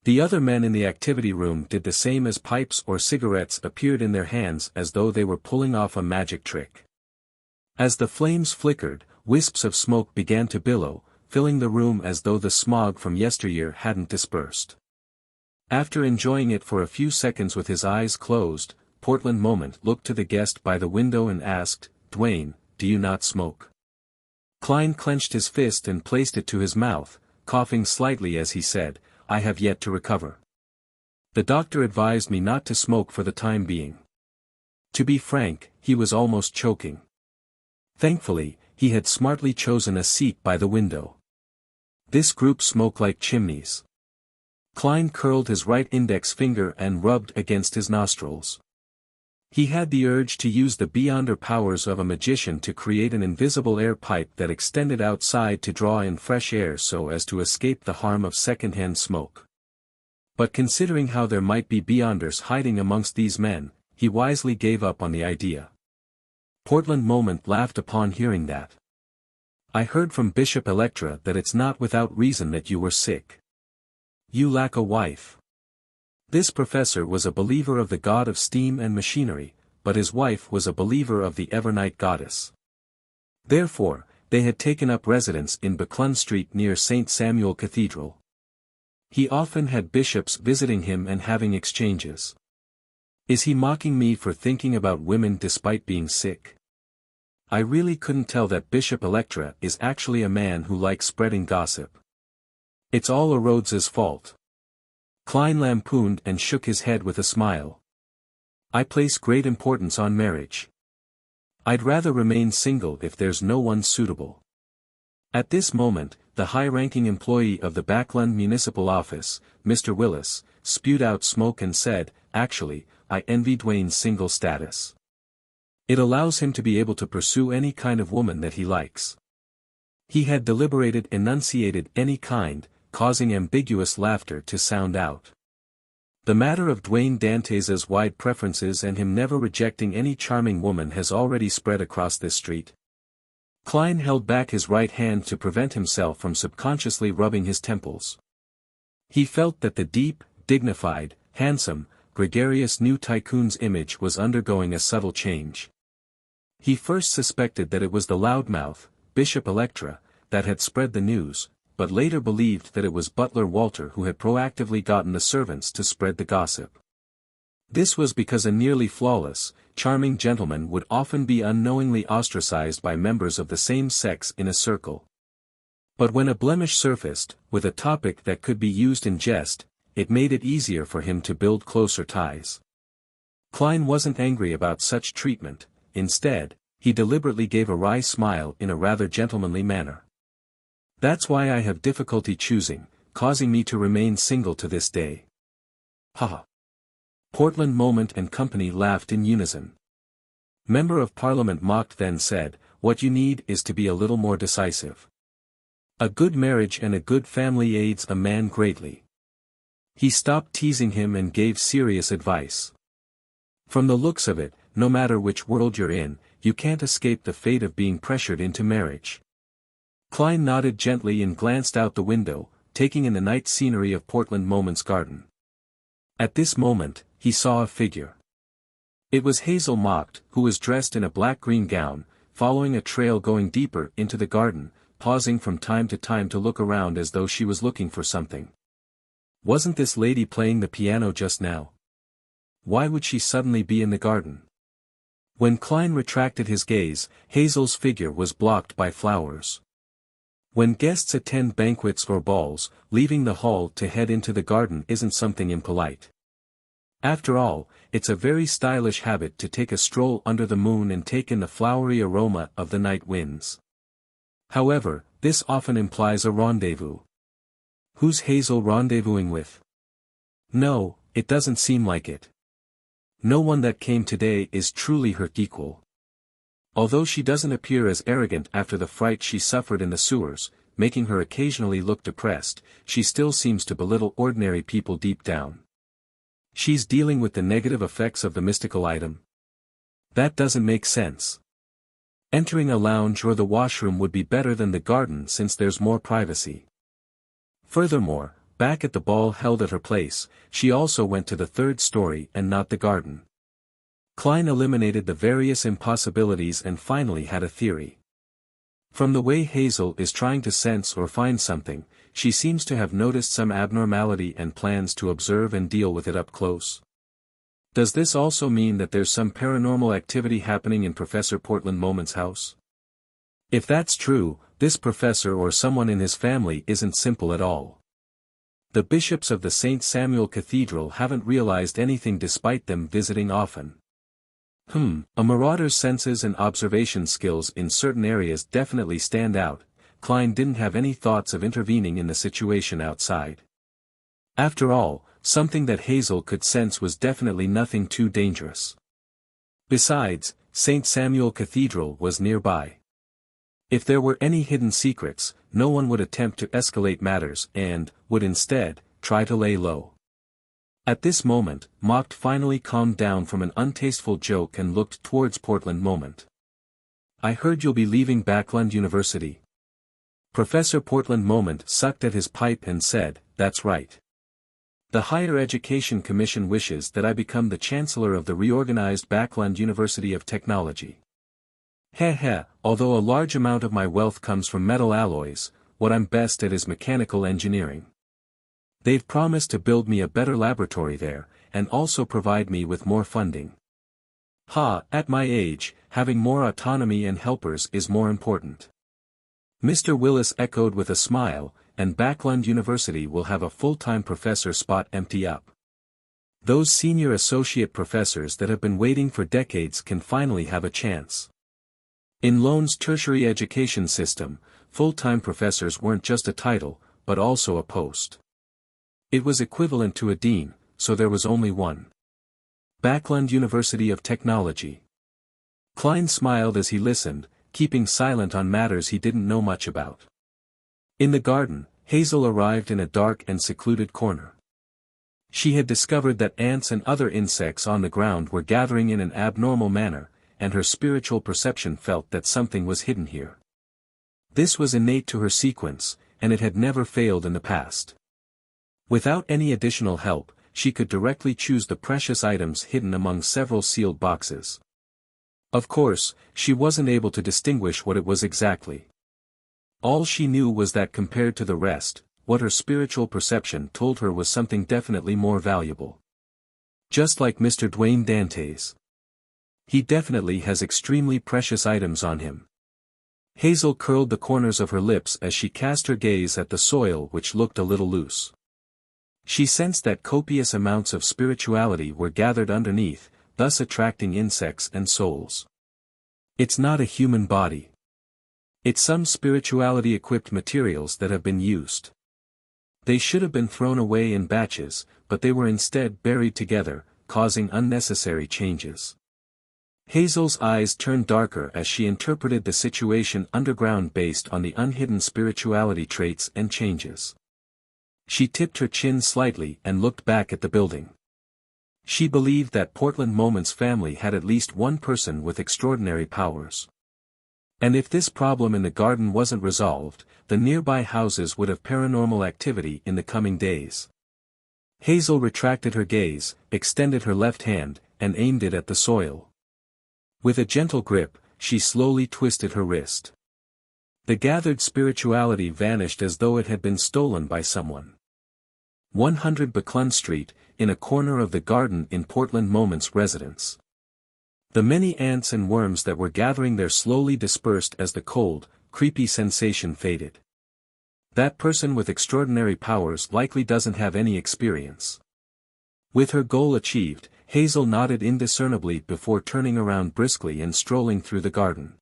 The other men in the activity room did the same as pipes or cigarettes appeared in their hands as though they were pulling off a magic trick. As the flames flickered, wisps of smoke began to billow, filling the room as though the smog from yesteryear hadn't dispersed. After enjoying it for a few seconds with his eyes closed, Portland Moment looked to the guest by the window and asked, "Dwayne, do you not smoke?" Klein clenched his fist and placed it to his mouth, coughing slightly as he said, "I have yet to recover. The doctor advised me not to smoke for the time being." To be frank, he was almost choking. Thankfully, he had smartly chosen a seat by the window. This group smoked like chimneys. Klein curled his right index finger and rubbed against his nostrils. He had the urge to use the beyonder powers of a magician to create an invisible air pipe that extended outside to draw in fresh air so as to escape the harm of secondhand smoke. But considering how there might be beyonders hiding amongst these men, he wisely gave up on the idea. Portland Moment laughed upon hearing that. "I heard from Bishop Electra that it's not without reason that you were sick. You lack a wife." This professor was a believer of the god of steam and machinery, but his wife was a believer of the Evernight goddess. Therefore, they had taken up residence in Buckland Street near St. Samuel Cathedral. He often had bishops visiting him and having exchanges. "Is he mocking me for thinking about women despite being sick?" I really couldn't tell that Bishop Electra is actually a man who likes spreading gossip. It's all a Rhodes's fault. Klein lampooned and shook his head with a smile. I place great importance on marriage. I'd rather remain single if there's no one suitable. At this moment, the high-ranking employee of the Backland Municipal Office, Mr. Willis, spewed out smoke and said, "Actually, I envy Dwayne's single status. It allows him to be able to pursue any kind of woman that he likes." He had deliberated enunciated any kind, causing ambiguous laughter to sound out. The matter of Dwayne Dantes's wide preferences and him never rejecting any charming woman has already spread across this street. Klein held back his right hand to prevent himself from subconsciously rubbing his temples. He felt that the deep, dignified, handsome, gregarious new tycoon's image was undergoing a subtle change. He first suspected that it was the loudmouth, Bishop Electra, that had spread the news, but later believed that it was Butler Walter who had proactively gotten the servants to spread the gossip. This was because a nearly flawless, charming gentleman would often be unknowingly ostracized by members of the same sex in a circle. But when a blemish surfaced, with a topic that could be used in jest, it made it easier for him to build closer ties. Klein wasn't angry about such treatment. Instead, he deliberately gave a wry smile in a rather gentlemanly manner. "That's why I have difficulty choosing, causing me to remain single to this day." Ha! Portland Moment and Company laughed in unison. Member of Parliament mocked then said, "What you need is to be a little more decisive. A good marriage and a good family aids a man greatly." He stopped teasing him and gave serious advice. "From the looks of it, no matter which world you're in, you can't escape the fate of being pressured into marriage." Klein nodded gently and glanced out the window, taking in the night scenery of Portland Moment's garden. At this moment, he saw a figure. It was Hazel Mocked, who was dressed in a black-green gown, following a trail going deeper into the garden, pausing from time to time to look around as though she was looking for something. Wasn't this lady playing the piano just now? Why would she suddenly be in the garden? When Klein retracted his gaze, Hazel's figure was blocked by flowers. When guests attend banquets or balls, leaving the hall to head into the garden isn't something impolite. After all, it's a very stylish habit to take a stroll under the moon and take in the flowery aroma of the night winds. However, this often implies a rendezvous. Who's Hazel rendezvousing with? No, it doesn't seem like it. No one that came today is truly her equal. Although she doesn't appear as arrogant after the fright she suffered in the sewers, making her occasionally look depressed, she still seems to belittle ordinary people deep down. She's dealing with the negative effects of the mystical item. That doesn't make sense. Entering a lounge or the washroom would be better than the garden since there's more privacy. Furthermore, back at the ball held at her place, she also went to the third story and not the garden. Klein eliminated the various impossibilities and finally had a theory. From the way Hazel is trying to sense or find something, she seems to have noticed some abnormality and plans to observe and deal with it up close. Does this also mean that there's some paranormal activity happening in Professor Portland Moment's house? If that's true, this professor or someone in his family isn't simple at all. The bishops of the St. Samuel Cathedral haven't realized anything despite them visiting often. A marauder's senses and observation skills in certain areas definitely stand out. Klein didn't have any thoughts of intervening in the situation outside. After all, something that Hazel could sense was definitely nothing too dangerous. Besides, St. Samuel Cathedral was nearby. If there were any hidden secrets, no one would attempt to escalate matters and, would instead, try to lay low. At this moment, Mocked finally calmed down from an untasteful joke and looked towards Portland Moment. "I heard you'll be leaving Backland University." Professor Portland Moment sucked at his pipe and said, "That's right. The Higher Education Commission wishes that I become the Chancellor of the reorganized Backland University of Technology. Although a large amount of my wealth comes from metal alloys, what I'm best at is mechanical engineering. They've promised to build me a better laboratory there, and also provide me with more funding. At my age, having more autonomy and helpers is more important. Mr. Willis echoed with a smile, and Backlund University will have a full-time professor spot empty up. Those senior associate professors that have been waiting for decades can finally have a chance. In Lone's tertiary education system, full-time professors weren't just a title, but also a post. It was equivalent to a dean, so there was only one. Backlund University of Technology. Klein smiled as he listened, keeping silent on matters he didn't know much about. In the garden, Hazel arrived in a dark and secluded corner. She had discovered that ants and other insects on the ground were gathering in an abnormal manner, and her spiritual perception felt that something was hidden here. This was innate to her sequence, and it had never failed in the past. Without any additional help, she could directly choose the precious items hidden among several sealed boxes. Of course, she wasn't able to distinguish what it was exactly. All she knew was that compared to the rest, what her spiritual perception told her was something definitely more valuable. Just like Mr. Dwayne Dantes. He definitely has extremely precious items on him. Hazel curled the corners of her lips as she cast her gaze at the soil, which looked a little loose. She sensed that copious amounts of spirituality were gathered underneath, thus attracting insects and souls. It's not a human body. It's some spirituality-equipped materials that have been used. They should have been thrown away in batches, but they were instead buried together, causing unnecessary changes. Hazel's eyes turned darker as she interpreted the situation underground based on the unhidden spirituality traits and changes. She tipped her chin slightly and looked back at the building. She believed that Portland Moment's family had at least one person with extraordinary powers. And if this problem in the garden wasn't resolved, the nearby houses would have paranormal activity in the coming days. Hazel retracted her gaze, extended her left hand, and aimed it at the soil. With a gentle grip, she slowly twisted her wrist. The gathered spirituality vanished as though it had been stolen by someone. 100 Backlund Street, in a corner of the garden in Portland Moment's residence. The many ants and worms that were gathering there slowly dispersed as the cold, creepy sensation faded. That person with extraordinary powers likely doesn't have any experience. With her goal achieved, Hazel nodded indiscernibly before turning around briskly and strolling through the garden.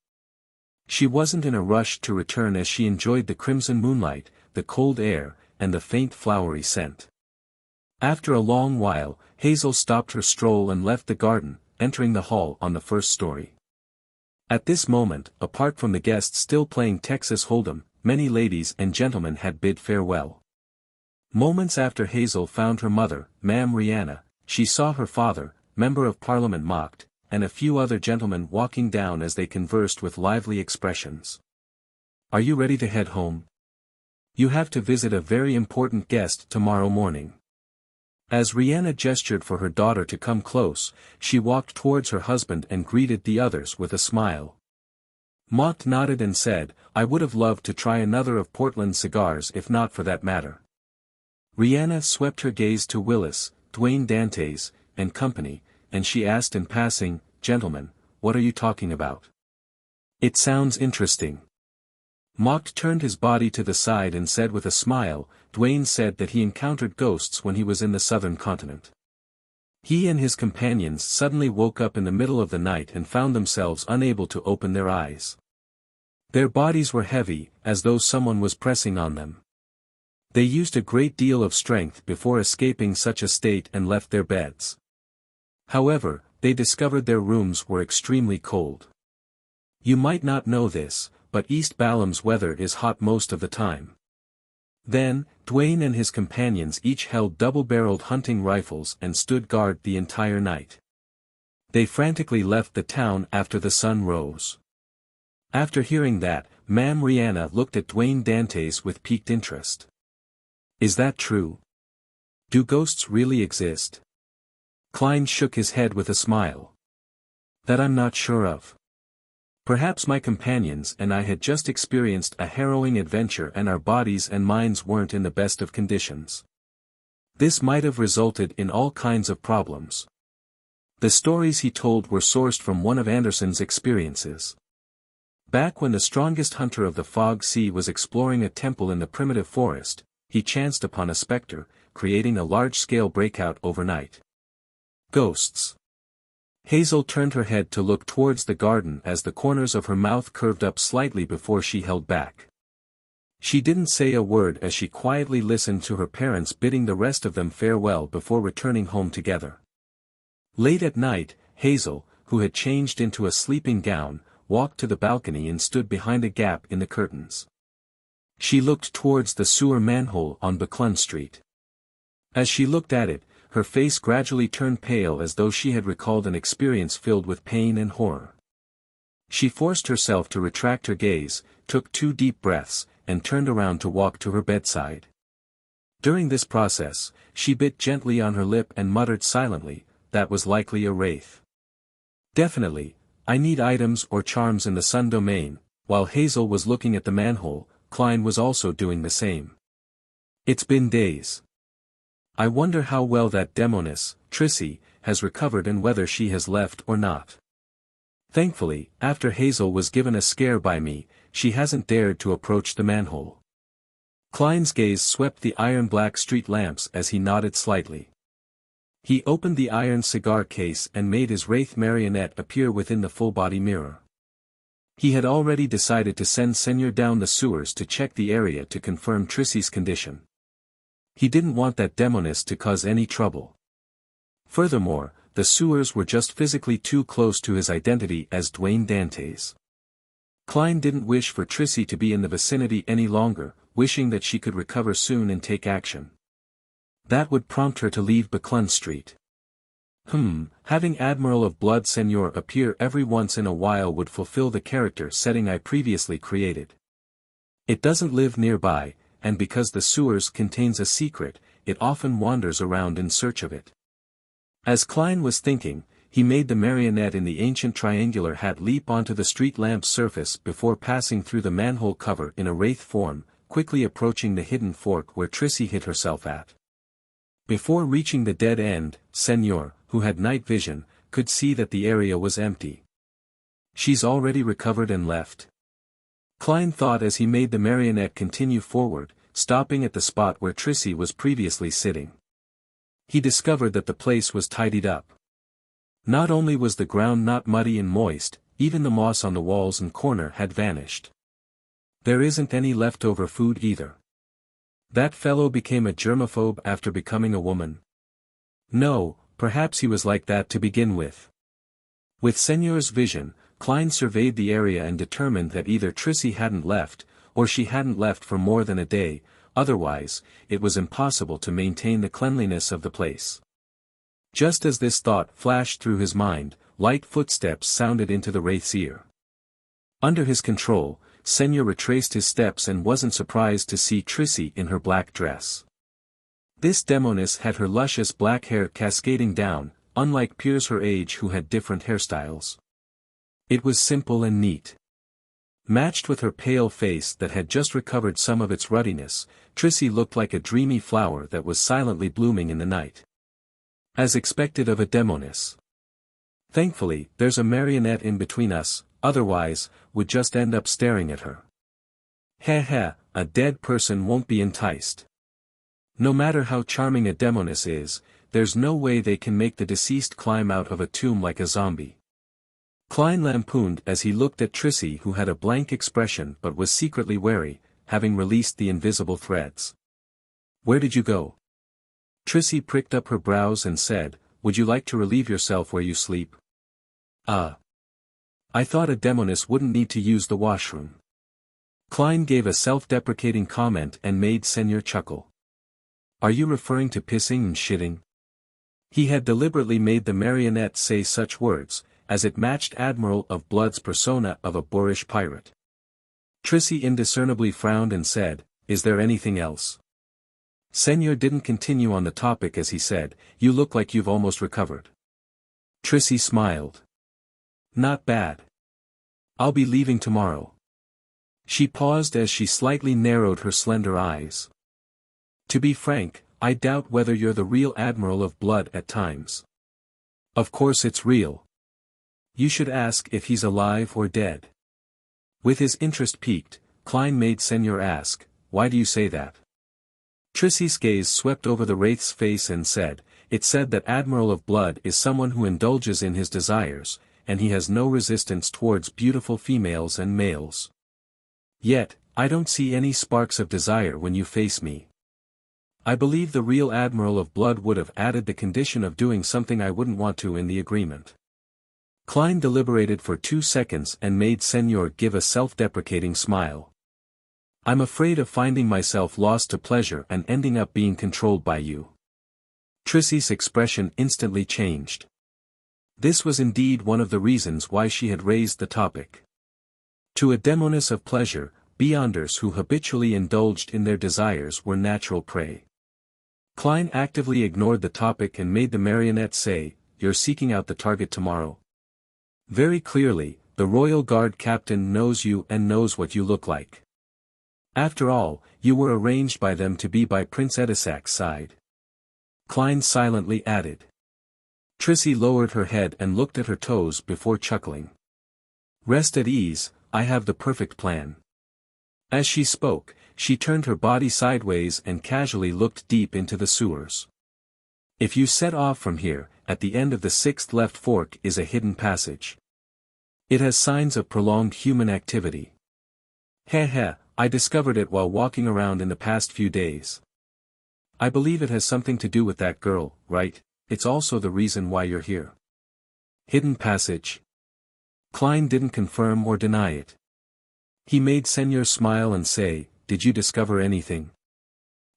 She wasn't in a rush to return as she enjoyed the crimson moonlight, the cold air, and the faint flowery scent. After a long while, Hazel stopped her stroll and left the garden, entering the hall on the first story. At this moment, apart from the guests still playing Texas Hold'em, many ladies and gentlemen had bid farewell. Moments after Hazel found her mother, Ma'am Rihanna, she saw her father, Member of Parliament Mocked, and a few other gentlemen walking down as they conversed with lively expressions. "Are you ready to head home? You have to visit a very important guest tomorrow morning." As Rihanna gestured for her daughter to come close, she walked towards her husband and greeted the others with a smile. Mott nodded and said, "I would have loved to try another of Portland's cigars if not for that matter." Rihanna swept her gaze to Willis, Dwayne Dantes, and company, and she asked in passing, "Gentlemen, what are you talking about? It sounds interesting." Mott turned his body to the side and said with a smile, "Dwayne said that he encountered ghosts when he was in the southern continent. He and his companions suddenly woke up in the middle of the night and found themselves unable to open their eyes. Their bodies were heavy, as though someone was pressing on them. They used a great deal of strength before escaping such a state and left their beds. However, they discovered their rooms were extremely cold. You might not know this, but East Balam's weather is hot most of the time. Then, Dwayne and his companions each held double-barreled hunting rifles and stood guard the entire night. They frantically left the town after the sun rose." After hearing that, Ma'am Rihanna looked at Dwayne Dantes with piqued interest. "Is that true? Do ghosts really exist?" Klein shook his head with a smile. "That I'm not sure of. Perhaps my companions and I had just experienced a harrowing adventure and our bodies and minds weren't in the best of conditions. This might have resulted in all kinds of problems. The stories he told were sourced from one of Anderson's experiences. Back when the strongest hunter of the Fog Sea was exploring a temple in the primitive forest, he chanced upon a specter, creating a large-scale breakout overnight. Ghosts. Hazel turned her head to look towards the garden as the corners of her mouth curved up slightly before she held back. She didn't say a word as she quietly listened to her parents bidding the rest of them farewell before returning home together. Late at night, Hazel, who had changed into a sleeping gown, walked to the balcony and stood behind a gap in the curtains. She looked towards the sewer manhole on Buckland Street. As she looked at it, her face gradually turned pale as though she had recalled an experience filled with pain and horror. She forced herself to retract her gaze, took 2 deep breaths, and turned around to walk to her bedside. During this process, she bit gently on her lip and muttered silently, "That was likely a wraith. Definitely, I need items or charms in the sun domain." While Hazel was looking at the manhole, Klein was also doing the same. It's been days. I wonder how well that demoness, Trissy, has recovered and whether she has left or not. Thankfully, after Hazel was given a scare by me, she hasn't dared to approach the manhole. Klein's gaze swept the iron-black street lamps as he nodded slightly. He opened the iron cigar case and made his wraith marionette appear within the full-body mirror. He had already decided to send Senior down the sewers to check the area to confirm Trissy's condition. He didn't want that demoness to cause any trouble. Furthermore, the sewers were just physically too close to his identity as Dwayne Dantes. Klein didn't wish for Trissy to be in the vicinity any longer, wishing that she could recover soon and take action. That would prompt her to leave Buckland Street. Having Admiral of Blood Senior appear every once in a while would fulfill the character setting I previously created. It doesn't live nearby, and because the sewers contains a secret, it often wanders around in search of it. As Klein was thinking, he made the marionette in the ancient triangular hat leap onto the street lamp's surface before passing through the manhole cover in a wraith form, quickly approaching the hidden fork where Trissy hid herself at. Before reaching the dead end, Senior, who had night vision, could see that the area was empty. She's already recovered and left. Klein thought as he made the marionette continue forward, stopping at the spot where Trissy was previously sitting. He discovered that the place was tidied up. Not only was the ground not muddy and moist, even the moss on the walls and corner had vanished. There isn't any leftover food either. That fellow became a germaphobe after becoming a woman. No, perhaps he was like that to begin with. With Senior's vision, Klein surveyed the area and determined that either Trissy hadn't left, or she hadn't left for more than a day, otherwise, it was impossible to maintain the cleanliness of the place. Just as this thought flashed through his mind, light footsteps sounded into the wraith's ear. Under his control, Senior retraced his steps and wasn't surprised to see Trissy in her black dress. This demoness had her luscious black hair cascading down, unlike peers her age who had different hairstyles. It was simple and neat. Matched with her pale face that had just recovered some of its ruddiness, Trissy looked like a dreamy flower that was silently blooming in the night. As expected of a demoness. Thankfully, there's a marionette in between us, otherwise, would just end up staring at her. A dead person won't be enticed. No matter how charming a demoness is, there's no way they can make the deceased climb out of a tomb like a zombie. Klein lampooned as he looked at Trissy, who had a blank expression but was secretly wary, having released the invisible threads. "Where did you go?" Trissy pricked up her brows and said, "Would you like to relieve yourself where you sleep?" I thought a demoness wouldn't need to use the washroom." Klein gave a self-deprecating comment and made Senior chuckle. "Are you referring to pissing and shitting?" He had deliberately made the marionette say such words, as it matched Admiral of Blood's persona of a boorish pirate. Trissy indiscernibly frowned and said, "Is there anything else?" Senior didn't continue on the topic as he said, "You look like you've almost recovered." Trissy smiled. "Not bad. I'll be leaving tomorrow." She paused as she slightly narrowed her slender eyes. "To be frank, I doubt whether you're the real Admiral of Blood at times." Of course it's real. You should ask if he's alive or dead. With his interest piqued, Klein made Senor ask, why do you say that? Trissy's gaze swept over the wraith's face and said, it said that Admiral of Blood is someone who indulges in his desires, and he has no resistance towards beautiful females and males. Yet, I don't see any sparks of desire when you face me. I believe the real Admiral of Blood would have added the condition of doing something I wouldn't want to in the agreement. Klein deliberated for 2 seconds and made Senor give a self-deprecating smile. I'm afraid of finding myself lost to pleasure and ending up being controlled by you. Trissy's expression instantly changed. This was indeed one of the reasons why she had raised the topic. To a demoness of pleasure, beyonders who habitually indulged in their desires were natural prey. Klein actively ignored the topic and made the marionette say, you're seeking out the target tomorrow. Very clearly, the Royal Guard captain knows you and knows what you look like. After all, you were arranged by them to be by Prince Edisac's side. Klein silently added. Trissy lowered her head and looked at her toes before chuckling. Rest at ease, I have the perfect plan. As she spoke, she turned her body sideways and casually looked deep into the sewers. If you set off from here, at the end of the 6th left fork is a hidden passage. It has signs of prolonged human activity. Heh, I discovered it while walking around in the past few days. I believe it has something to do with that girl, right? It's also the reason why you're here. Hidden passage. Klein didn't confirm or deny it. He made Senor smile and say, did you discover anything?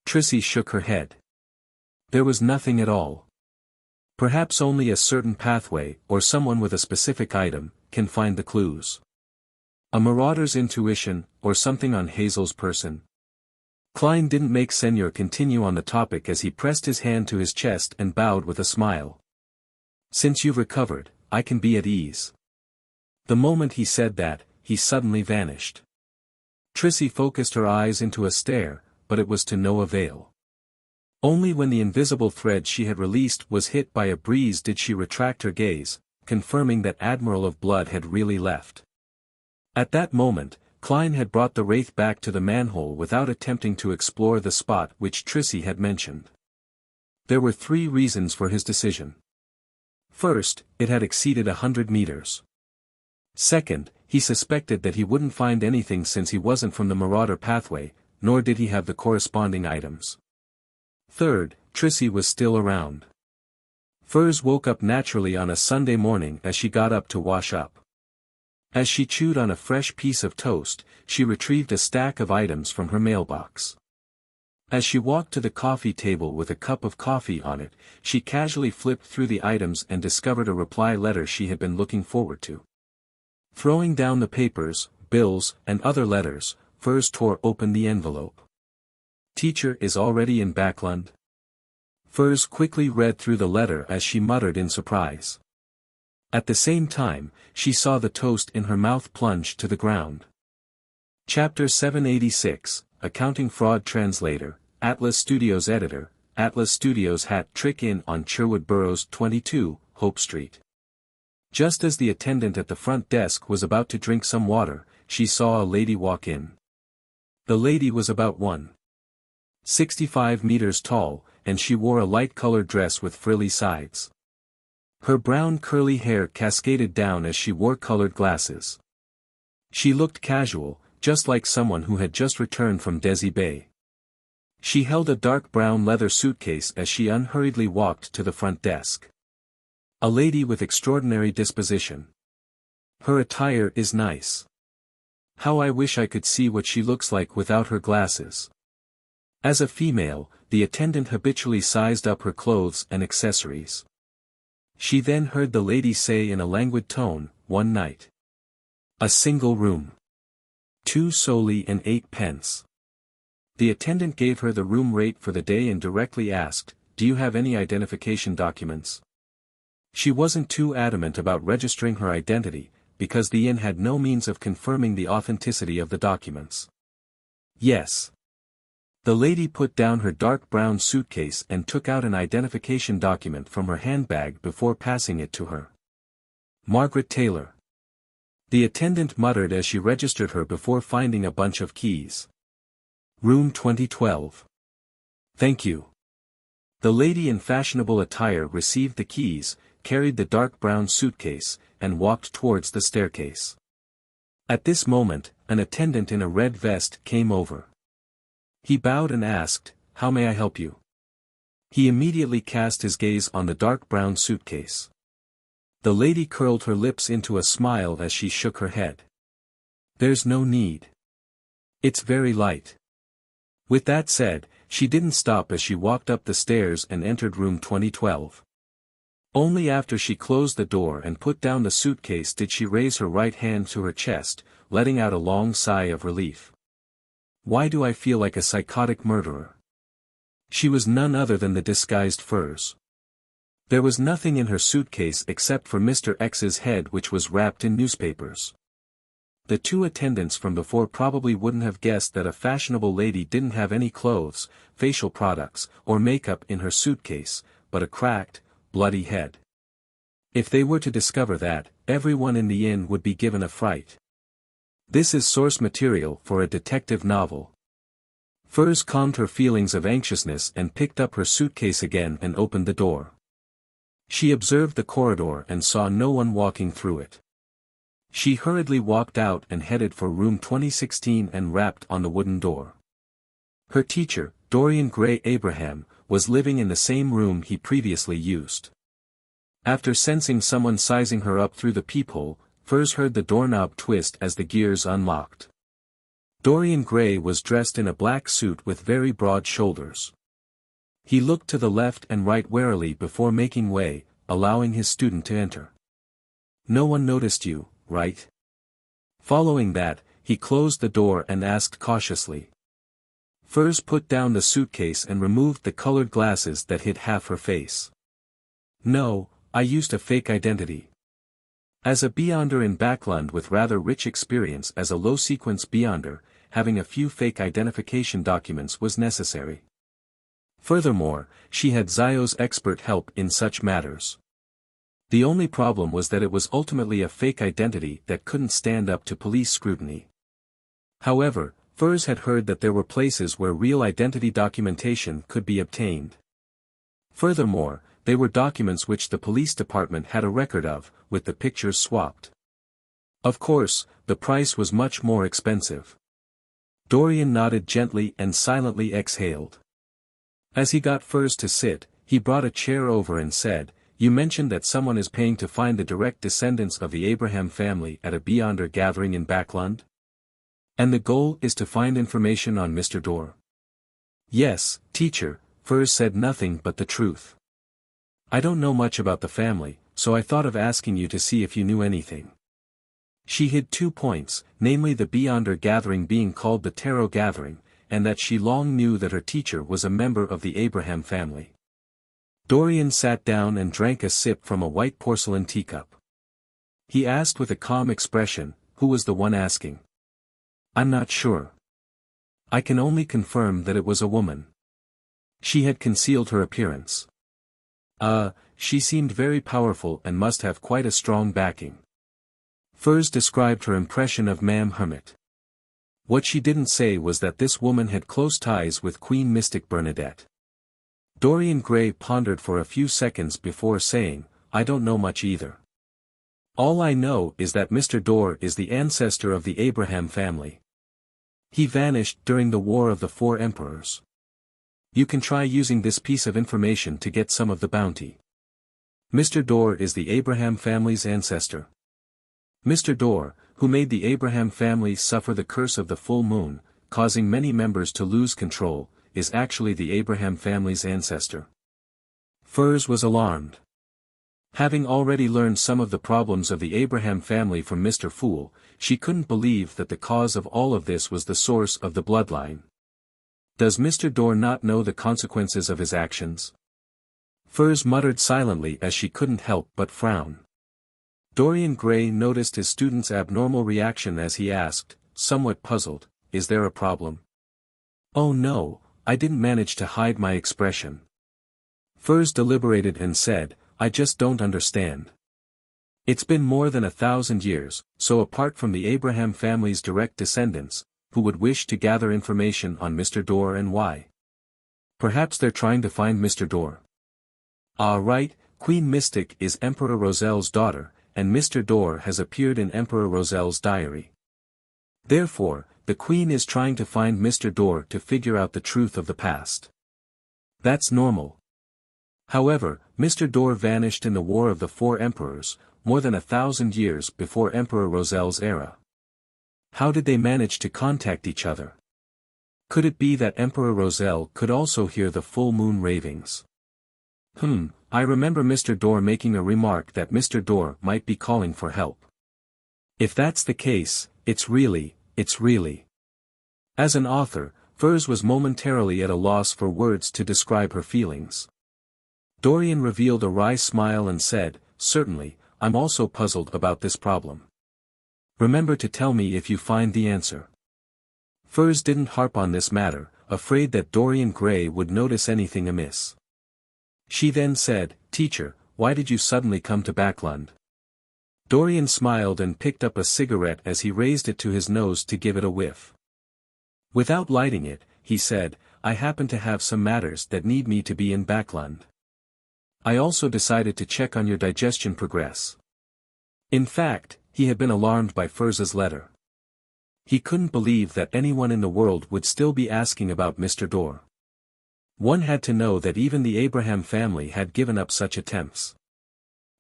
Trissy shook her head. There was nothing at all. Perhaps only a certain pathway, or someone with a specific item, can find the clues. A marauder's intuition, or something on Hazel's person. Klein didn't make Senor continue on the topic as he pressed his hand to his chest and bowed with a smile. Since you've recovered, I can be at ease. The moment he said that, he suddenly vanished. Trissy focused her eyes into a stare, but it was to no avail. Only when the invisible thread she had released was hit by a breeze did she retract her gaze, confirming that Admiral of Blood had really left. At that moment, Klein had brought the wraith back to the manhole without attempting to explore the spot which Trissy had mentioned. There were 3 reasons for his decision. First, it had exceeded 100 meters. Second, he suspected that he wouldn't find anything since he wasn't from the marauder pathway, nor did he have the corresponding items. Third, Trissy was still around. Furs woke up naturally on a Sunday morning as she got up to wash up. As she chewed on a fresh piece of toast, she retrieved a stack of items from her mailbox. As she walked to the coffee table with a cup of coffee on it, she casually flipped through the items and discovered a reply letter she had been looking forward to. Throwing down the papers, bills, and other letters, Furs tore open the envelope. Teacher is already in Backlund. Furs quickly read through the letter as she muttered in surprise. At the same time, she saw the toast in her mouth plunge to the ground. Chapter 786, Accounting Fraud Translator, Atlas Studios Editor, Atlas Studios Hat Trick Inn on Sherwood Burrows 22, Hope Street. Just as the attendant at the front desk was about to drink some water, she saw a lady walk in. The lady was about 1.65 meters tall, and she wore a light-colored dress with frilly sides. Her brown curly hair cascaded down as she wore colored glasses. She looked casual, just like someone who had just returned from Desi Bay. She held a dark brown leather suitcase as she unhurriedly walked to the front desk. A lady with extraordinary disposition. Her attire is nice. How I wish I could see what she looks like without her glasses. As a female, the attendant habitually sized up her clothes and accessories. She then heard the lady say in a languid tone, 1 night. A single room. 2 soldi and 8 pence. The attendant gave her the room rate for the day and directly asked, do you have any identification documents? She wasn't too adamant about registering her identity, because the inn had no means of confirming the authenticity of the documents. Yes. The lady put down her dark brown suitcase and took out an identification document from her handbag before passing it to her. Margaret Taylor. The attendant muttered as she registered her before finding a bunch of keys. Room 2012. Thank you. The lady in fashionable attire received the keys, carried the dark brown suitcase, and walked towards the staircase. At this moment, an attendant in a red vest came over. He bowed and asked, "How may I help you?" He immediately cast his gaze on the dark brown suitcase. The lady curled her lips into a smile as she shook her head. "There's no need. It's very light." With that said, she didn't stop as she walked up the stairs and entered room 2012. Only after she closed the door and put down the suitcase did she raise her right hand to her chest, letting out a long sigh of relief. "Why do I feel like a psychotic murderer?" She was none other than the disguised Furs. There was nothing in her suitcase except for Mr. X's head, which was wrapped in newspapers. The two attendants from before probably wouldn't have guessed that a fashionable lady didn't have any clothes, facial products, or makeup in her suitcase, but a cracked, bloody head. If they were to discover that, everyone in the inn would be given a fright. This is source material for a detective novel. Furs calmed her feelings of anxiousness and picked up her suitcase again and opened the door. She observed the corridor and saw no one walking through it. She hurriedly walked out and headed for room 2016 and rapped on the wooden door. Her teacher, Dorian Gray Abraham, was living in the same room he previously used. After sensing someone sizing her up through the peephole, Furs heard the doorknob twist as the gears unlocked. Dorian Gray was dressed in a black suit with very broad shoulders. He looked to the left and right warily before making way, allowing his student to enter. "No one noticed you, right?" Following that, he closed the door and asked cautiously. Furs put down the suitcase and removed the colored glasses that hid half her face. "No, I used a fake identity." As a Beyonder in Backland with rather rich experience as a low-sequence Beyonder, having a few fake identification documents was necessary. Furthermore, she had Zio's expert help in such matters. The only problem was that it was ultimately a fake identity that couldn't stand up to police scrutiny. However, Furs had heard that there were places where real identity documentation could be obtained. Furthermore, they were documents which the police department had a record of, with the pictures swapped. Of course, the price was much more expensive. Dorian nodded gently and silently exhaled. As he got Furs to sit, he brought a chair over and said, "You mentioned that someone is paying to find the direct descendants of the Abraham family at a Beyonder gathering in Backland? And the goal is to find information on Mr. Dorr?" "Yes, teacher," Furs said nothing but the truth. "I don't know much about the family, so I thought of asking you to see if you knew anything." She hid 2 points, namely the Beyonder gathering being called the Tarot gathering, and that she long knew that her teacher was a member of the Abraham family. Dorian sat down and drank a sip from a white porcelain teacup. He asked with a calm expression, "Who was the one asking?" "I'm not sure. I can only confirm that it was a woman. She had concealed her appearance. She seemed very powerful and must have quite a strong backing." Furs described her impression of Ma'am Hermit. What she didn't say was that this woman had close ties with Queen Mystic Bernadette. Dorian Gray pondered for a few seconds before saying, "I don't know much either. All I know is that Mr. Dorr is the ancestor of the Abraham family. He vanished during the War of the Four Emperors. You can try using this piece of information to get some of the bounty. Mr. Dorr is the Abraham family's ancestor. Mr. Dorr, who made the Abraham family suffer the curse of the full moon, causing many members to lose control, is actually the Abraham family's ancestor." Furs was alarmed. Having already learned some of the problems of the Abraham family from Mr. Fool, she couldn't believe that the cause of all of this was the source of the bloodline. Does Mr. Dorr not know the consequences of his actions? Furs muttered silently as she couldn't help but frown. Dorian Gray noticed his student's abnormal reaction as he asked, somewhat puzzled, "Is there a problem?" "Oh no, I didn't manage to hide my expression. Furs deliberated and said, I just don't understand. It's been more than 1,000 years, so apart from the Abraham family's direct descendants, who would wish to gather information on Mr. Dor and why? Perhaps they're trying to find Mr. Dor. Ah right, Queen Mystic is Emperor Roselle's daughter, and Mr. Dor has appeared in Emperor Roselle's diary. Therefore, the Queen is trying to find Mr. Dor to figure out the truth of the past. That's normal. However, Mr. Dor vanished in the War of the Four Emperors, more than 1,000 years before Emperor Roselle's era. How did they manage to contact each other? Could it be that Emperor Roselle could also hear the full moon ravings? I remember Mr. Dor making a remark that Mr. Dor might be calling for help. If that's the case, it's really. As an author, Furs was momentarily at a loss for words to describe her feelings. Dorian revealed a wry smile and said, certainly, I'm also puzzled about this problem. Remember to tell me if you find the answer. Furs didn't harp on this matter, afraid that Dorian Gray would notice anything amiss. She then said, Teacher, why did you suddenly come to Backlund? Dorian smiled and picked up a cigarette as he raised it to his nose to give it a whiff. Without lighting it, he said, I happen to have some matters that need me to be in Backlund. I also decided to check on your digestion progress. In fact, he had been alarmed by Furs's letter. He couldn't believe that anyone in the world would still be asking about Mr. Dor. One had to know that even the Abraham family had given up such attempts.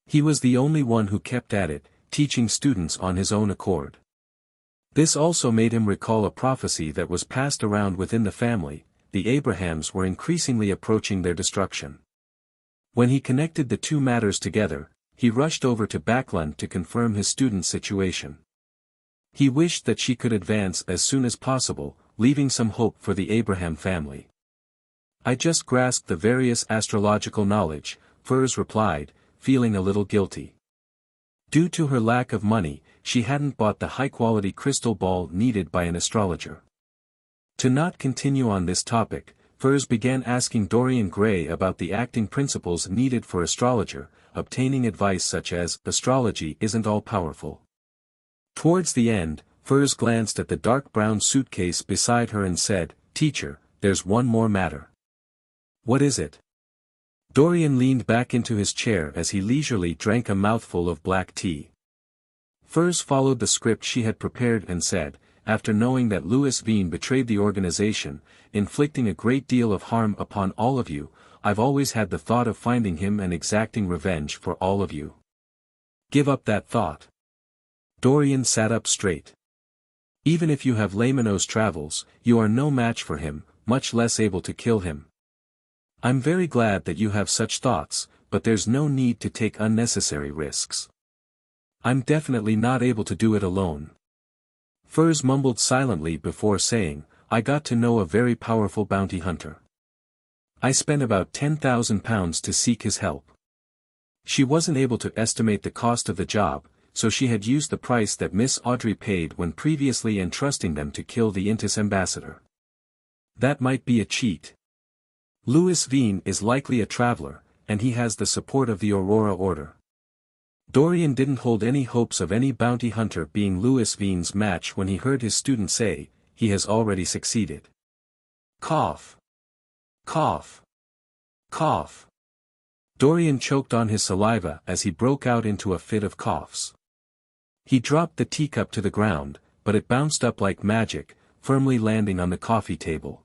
He was the only one who kept at it, teaching students on his own accord. This also made him recall a prophecy that was passed around within the family: the Abrahams were increasingly approaching their destruction. When he connected the two matters together, he rushed over to Backlund to confirm his student's situation. He wished that she could advance as soon as possible, leaving some hope for the Abraham family. I just grasped the various astrological knowledge, Furs replied, feeling a little guilty. Due to her lack of money, she hadn't bought the high-quality crystal ball needed by an astrologer. To not continue on this topic, Furs began asking Dorian Gray about the acting principles needed for astrologer, obtaining advice such as, astrology isn't all-powerful. Towards the end, Furs glanced at the dark brown suitcase beside her and said, Teacher, there's one more matter. What is it? Dorian leaned back into his chair as he leisurely drank a mouthful of black tea. Furs followed the script she had prepared and said, after knowing that Louis Veen betrayed the organization, inflicting a great deal of harm upon all of you, I've always had the thought of finding him and exacting revenge for all of you. Give up that thought. Dorian sat up straight. Even if you have Lamino's travels, you are no match for him, much less able to kill him. I'm very glad that you have such thoughts, but there's no need to take unnecessary risks. I'm definitely not able to do it alone. Furs mumbled silently before saying, I got to know a very powerful bounty hunter. I spent about £10,000 to seek his help. She wasn't able to estimate the cost of the job, so she had used the price that Miss Audrey paid when previously entrusting them to kill the Intis ambassador. That might be a cheat. Louis Veen is likely a traveler, and he has the support of the Aurora Order. Dorian didn't hold any hopes of any bounty hunter being Louis Veen's match when he heard his student say, he has already succeeded. Cough. Cough. Cough. Dorian choked on his saliva as he broke out into a fit of coughs. He dropped the teacup to the ground, but it bounced up like magic, firmly landing on the coffee table.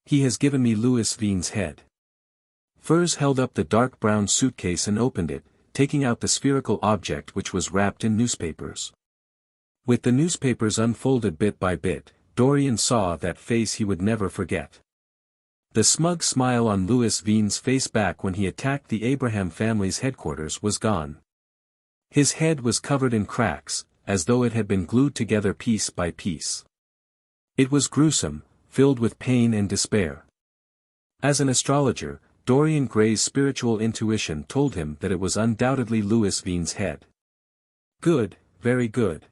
He has given me Louis Veen's head. Furs held up the dark brown suitcase and opened it, taking out the spherical object which was wrapped in newspapers. With the newspapers unfolded bit by bit, Dorian saw that face he would never forget. The smug smile on Louis Veen's face back when he attacked the Abraham family's headquarters was gone. His head was covered in cracks, as though it had been glued together piece by piece. It was gruesome, filled with pain and despair. As an astrologer, Dorian Gray's spiritual intuition told him that it was undoubtedly Louis Veen's head. Good, very good.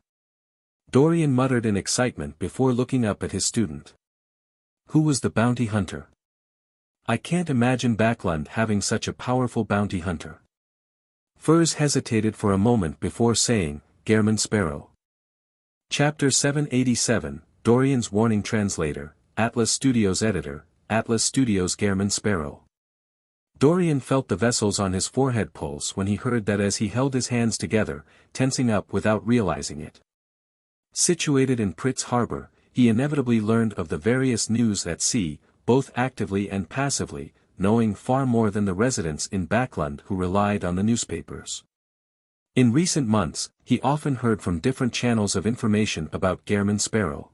Dorian muttered in excitement before looking up at his student. Who was the bounty hunter? I can't imagine Backlund having such a powerful bounty hunter. Furs hesitated for a moment before saying, Gehrman Sparrow. Chapter 787, Dorian's Warning Translator, Atlas Studios Editor, Atlas Studios Gehrman Sparrow. Dorian felt the vessels on his forehead pulse when he heard that as he held his hands together, tensing up without realizing it. Situated in Pritz Harbor, he inevitably learned of the various news at sea, both actively and passively, knowing far more than the residents in Backlund who relied on the newspapers. In recent months, he often heard from different channels of information about Gehrman Sparrow.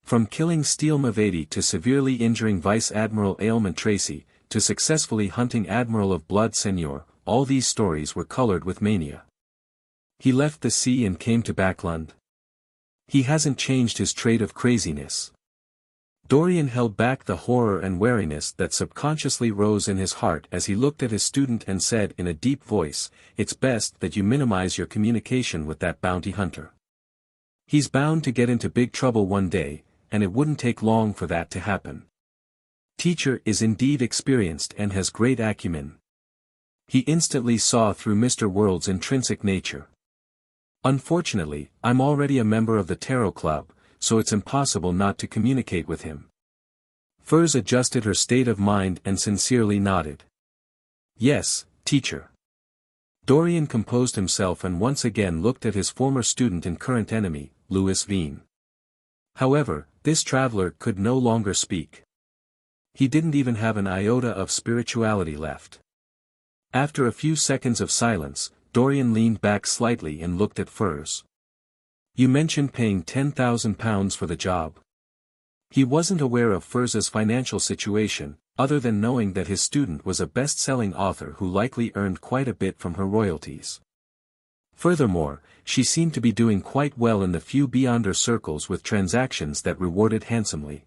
From killing Steele Mavady to severely injuring Vice Admiral Aylman Tracy, to successfully hunting Admiral of Blood Senior, all these stories were colored with mania. He left the sea and came to Backlund. He hasn't changed his trait of craziness. Dorian held back the horror and wariness that subconsciously rose in his heart as he looked at his student and said in a deep voice, "It's best that you minimize your communication with that bounty hunter. He's bound to get into big trouble one day, and it wouldn't take long for that to happen. Teacher is indeed experienced and has great acumen." He instantly saw through Mr. World's intrinsic nature. "Unfortunately, I'm already a member of the Tarot Club, so it's impossible not to communicate with him." Furs adjusted her state of mind and sincerely nodded. "Yes, teacher." Dorian composed himself and once again looked at his former student and current enemy, Louis Veen. However, this traveler could no longer speak. He didn't even have an iota of spirituality left. After a few seconds of silence, Dorian leaned back slightly and looked at Furs. "You mentioned paying £10,000 for the job." He wasn't aware of Furs's financial situation, other than knowing that his student was a best-selling author who likely earned quite a bit from her royalties. Furthermore, she seemed to be doing quite well in the few Beyonder circles with transactions that rewarded handsomely.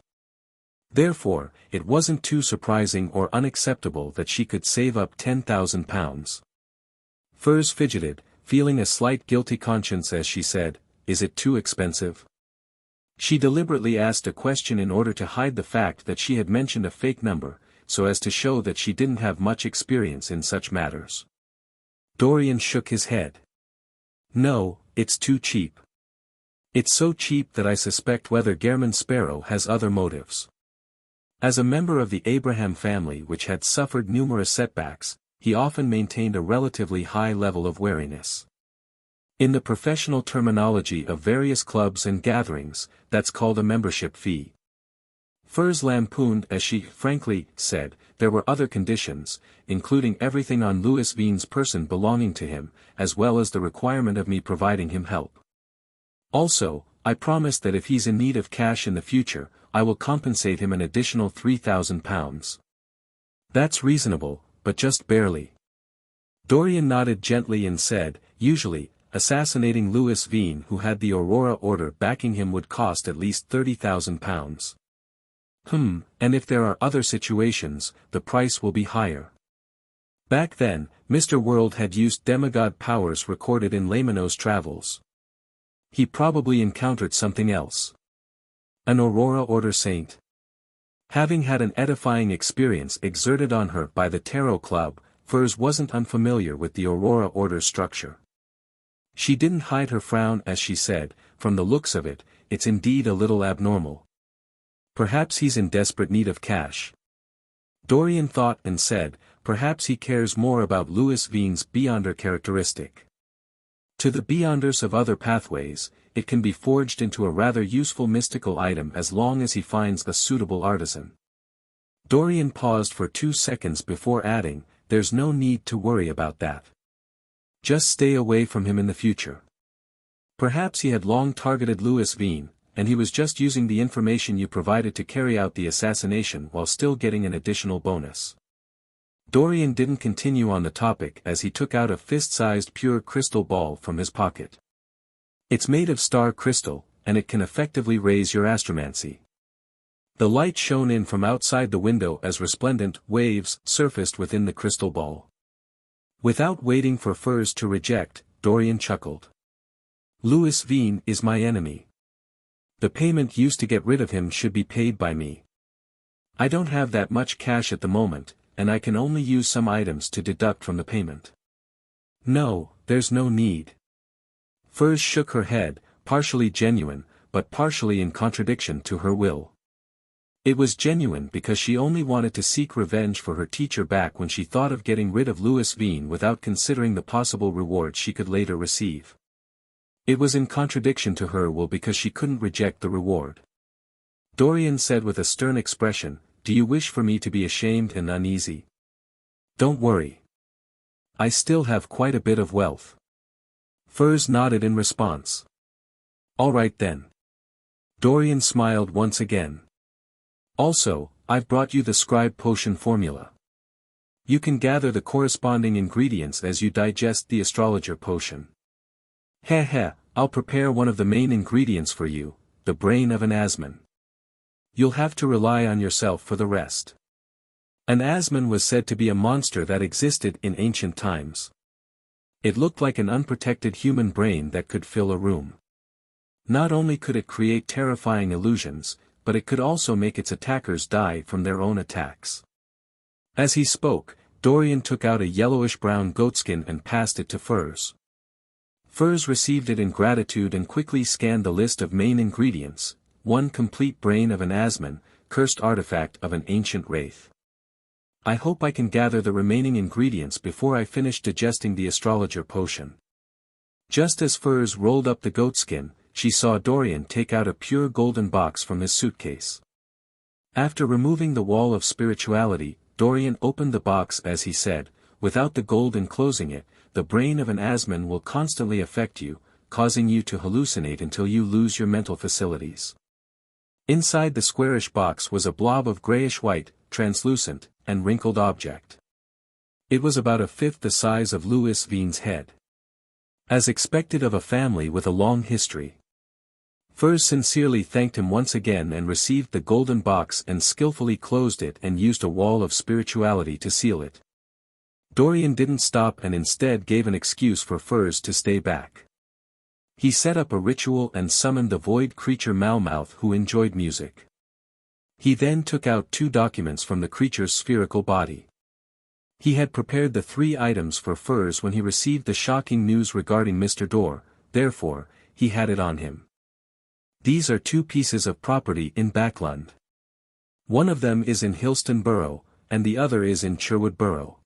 Therefore, it wasn't too surprising or unacceptable that she could save up £10,000. Furs fidgeted, feeling a slight guilty conscience as she said, "Is it too expensive?" She deliberately asked a question in order to hide the fact that she had mentioned a fake number, so as to show that she didn't have much experience in such matters. Dorian shook his head. "No, it's too cheap. It's so cheap that I suspect whether Gehrman Sparrow has other motives." As a member of the Abraham family which had suffered numerous setbacks, he often maintained a relatively high level of wariness. In the professional terminology of various clubs and gatherings, that's called a membership fee. Furs lampooned as she frankly said, there were other conditions, including everything on Louis Veen's person belonging to him, as well as the requirement of me providing him help. Also, I promised that if he's in need of cash in the future, I will compensate him an additional £3,000. That's reasonable, but just barely. Dorian nodded gently and said, usually, assassinating Louis Veen who had the Aurora Order backing him would cost at least £30,000. And if there are other situations, the price will be higher. Back then, Mr. World had used demigod powers recorded in Lamino's travels. He probably encountered something else. An Aurora Order saint. Having had an edifying experience exerted on her by the Tarot Club, Furs wasn't unfamiliar with the Aurora Order's structure. She didn't hide her frown as she said, from the looks of it, it's indeed a little abnormal. Perhaps he's in desperate need of cash. Dorian thought and said, perhaps he cares more about Louis Veen's Beyonder characteristic. To the Beyonders of other pathways, it can be forged into a rather useful mystical item as long as he finds a suitable artisan. Dorian paused for 2 seconds before adding, there's no need to worry about that. Just stay away from him in the future. Perhaps he had long targeted Louis Veen, and he was just using the information you provided to carry out the assassination while still getting an additional bonus. Dorian didn't continue on the topic as he took out a fist-sized pure crystal ball from his pocket. It's made of star crystal, and it can effectively raise your astromancy. The light shone in from outside the window as resplendent waves surfaced within the crystal ball. Without waiting for Furs to reject, Dorian chuckled. Louis Veen is my enemy. The payment used to get rid of him should be paid by me. I don't have that much cash at the moment, and I can only use some items to deduct from the payment. No, there's no need. Furs shook her head, partially genuine, but partially in contradiction to her will. It was genuine because she only wanted to seek revenge for her teacher back when she thought of getting rid of Louis Veen without considering the possible reward she could later receive. It was in contradiction to her will because she couldn't reject the reward. Dorian said with a stern expression, "Do you wish for me to be ashamed and uneasy? Don't worry. I still have quite a bit of wealth." Furs nodded in response. "All right then." Dorian smiled once again. "Also, I've brought you the scribe potion formula. You can gather the corresponding ingredients as you digest the astrologer potion. Heh, I'll prepare one of the main ingredients for you, the brain of an asman. You'll have to rely on yourself for the rest." An asman was said to be a monster that existed in ancient times. It looked like an unprotected human brain that could fill a room. Not only could it create terrifying illusions, but it could also make its attackers die from their own attacks. As he spoke, Dorian took out a yellowish-brown goatskin and passed it to Furs. Furs received it in gratitude and quickly scanned the list of main ingredients: 1 complete brain of an asman, cursed artifact of an ancient wraith. I hope I can gather the remaining ingredients before I finish digesting the astrologer potion. Just as Furs rolled up the goatskin, she saw Dorian take out a pure golden box from his suitcase. After removing the wall of spirituality, Dorian opened the box as he said, "Without the gold enclosing it, the brain of an asman will constantly affect you, causing you to hallucinate until you lose your mental facilities." Inside the squarish box was a blob of grayish-white, translucent, and wrinkled object. It was about a fifth the size of Louis Veen's head. As expected of a family with a long history. Furs sincerely thanked him once again and received the golden box and skillfully closed it and used a wall of spirituality to seal it. Dorian didn't stop and instead gave an excuse for Furs to stay back. He set up a ritual and summoned the void creature Malmouth, who enjoyed music. He then took out 2 documents from the creature's spherical body. He had prepared the 3 items for Furs when he received the shocking news regarding Mr. Dorr, therefore, he had it on him. These are 2 pieces of property in Backlund. One of them is in Hillston Borough, and the other is in Sherwood Borough.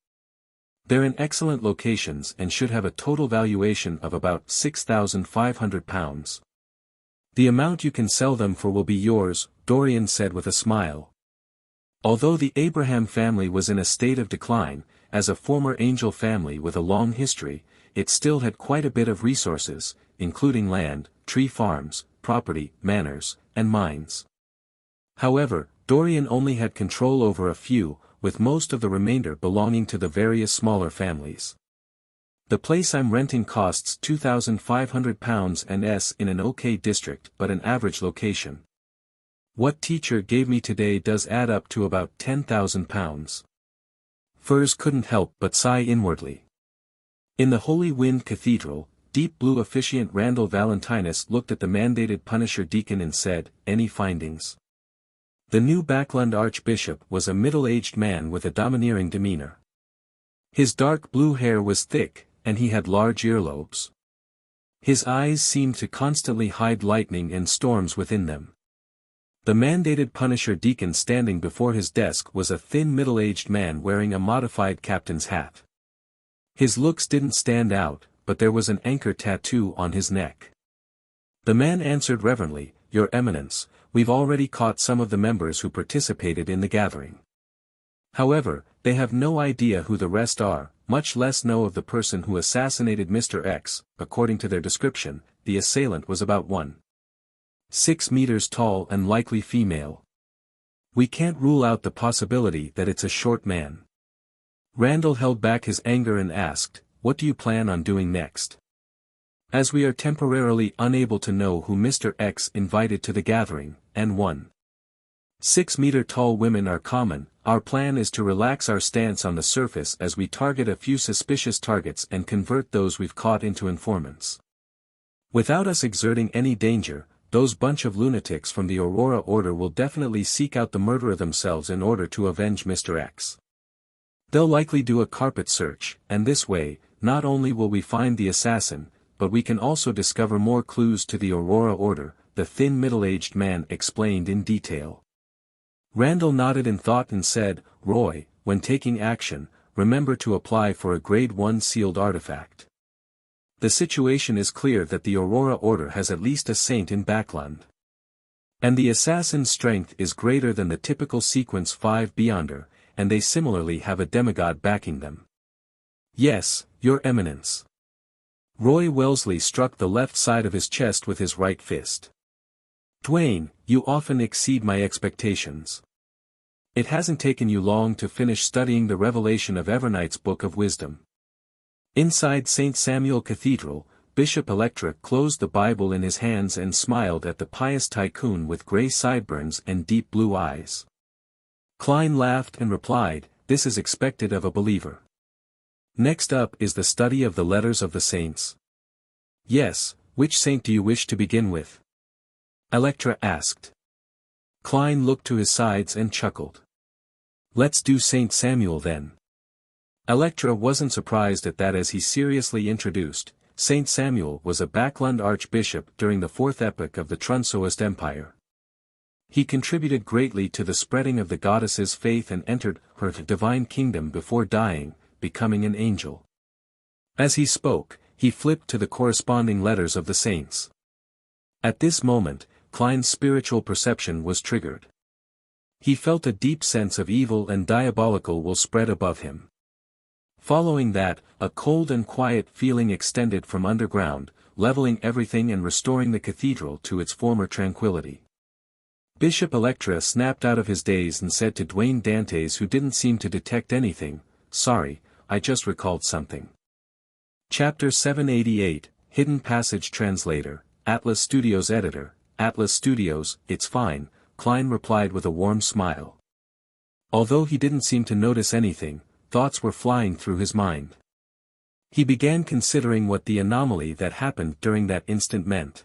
They're in excellent locations and should have a total valuation of about £6,500. The amount you can sell them for will be yours, Dorian said with a smile. Although the Abraham family was in a state of decline, as a former angel family with a long history, it still had quite a bit of resources, including land, tree farms, property, manors, and mines. However, Dorian only had control over a few, with most of the remainder belonging to the various smaller families. The place I'm renting costs £2,500 and is in an okay district but an average location. What teacher gave me today does add up to about £10,000. Furs couldn't help but sigh inwardly. In the Holy Wind Cathedral, Deep Blue officiant Randall Valentinus looked at the mandated Punisher deacon and said, "Any findings?" The new Backlund archbishop was a middle-aged man with a domineering demeanor. His dark blue hair was thick, and he had large earlobes. His eyes seemed to constantly hide lightning and storms within them. The mandated Punisher deacon standing before his desk was a thin middle-aged man wearing a modified captain's hat. His looks didn't stand out, but there was an anchor tattoo on his neck. The man answered reverently, "Your Eminence, we've already caught some of the members who participated in the gathering. However, they have no idea who the rest are, much less know of the person who assassinated Mr. X. According to their description, the assailant was about 1.6 meters tall and likely female. We can't rule out the possibility that it's a short man." Randall held back his anger and asked, "What do you plan on doing next?" "As we are temporarily unable to know who Mr. X invited to the gathering, and 1.6-meter tall women are common, our plan is to relax our stance on the surface as we target a few suspicious targets and convert those we've caught into informants. Without us exerting any danger, those bunch of lunatics from the Aurora Order will definitely seek out the murderer themselves in order to avenge Mr. X. They'll likely do a carpet search, and this way, not only will we find the assassin, but we can also discover more clues to the Aurora Order, the thin middle-aged man explained in detail. Randall nodded in thought and said, Roy, when taking action, remember to apply for a Grade 1 sealed artifact. The situation is clear that the Aurora Order has at least a saint in Backland. And the assassin's strength is greater than the typical Sequence 5 Beyonder, and they similarly have a demigod backing them. Yes, Your Eminence. Roy Wellesley struck the left side of his chest with his right fist. Dwayne, you often exceed my expectations. It hasn't taken you long to finish studying the revelation of Evernight's Book of Wisdom. Inside St. Samuel Cathedral, Bishop Electra closed the Bible in his hands and smiled at the pious tycoon with gray sideburns and deep blue eyes. Klein laughed and replied, This is expected of a believer. Next up is the study of the letters of the saints. Yes, which saint do you wish to begin with? Electra asked. Klein looked to his sides and chuckled. Let's do St. Samuel then. Electra wasn't surprised at that as he seriously introduced, St. Samuel was a Backland archbishop during the fourth epoch of the Trunsoist Empire. He contributed greatly to the spreading of the goddess's faith and entered her divine kingdom before dying, becoming an angel. As he spoke, he flipped to the corresponding letters of the saints. At this moment, Klein's spiritual perception was triggered. He felt a deep sense of evil and diabolical will spread above him. Following that, a cold and quiet feeling extended from underground, leveling everything and restoring the cathedral to its former tranquility. Bishop Electra snapped out of his daze and said to Dwayne Dantes, who didn't seem to detect anything, Sorry, I just recalled something. Chapter 788, Hidden Passage Translator, Atlas Studios Editor, Atlas Studios, It's fine, Klein replied with a warm smile. Although he didn't seem to notice anything, thoughts were flying through his mind. He began considering what the anomaly that happened during that instant meant.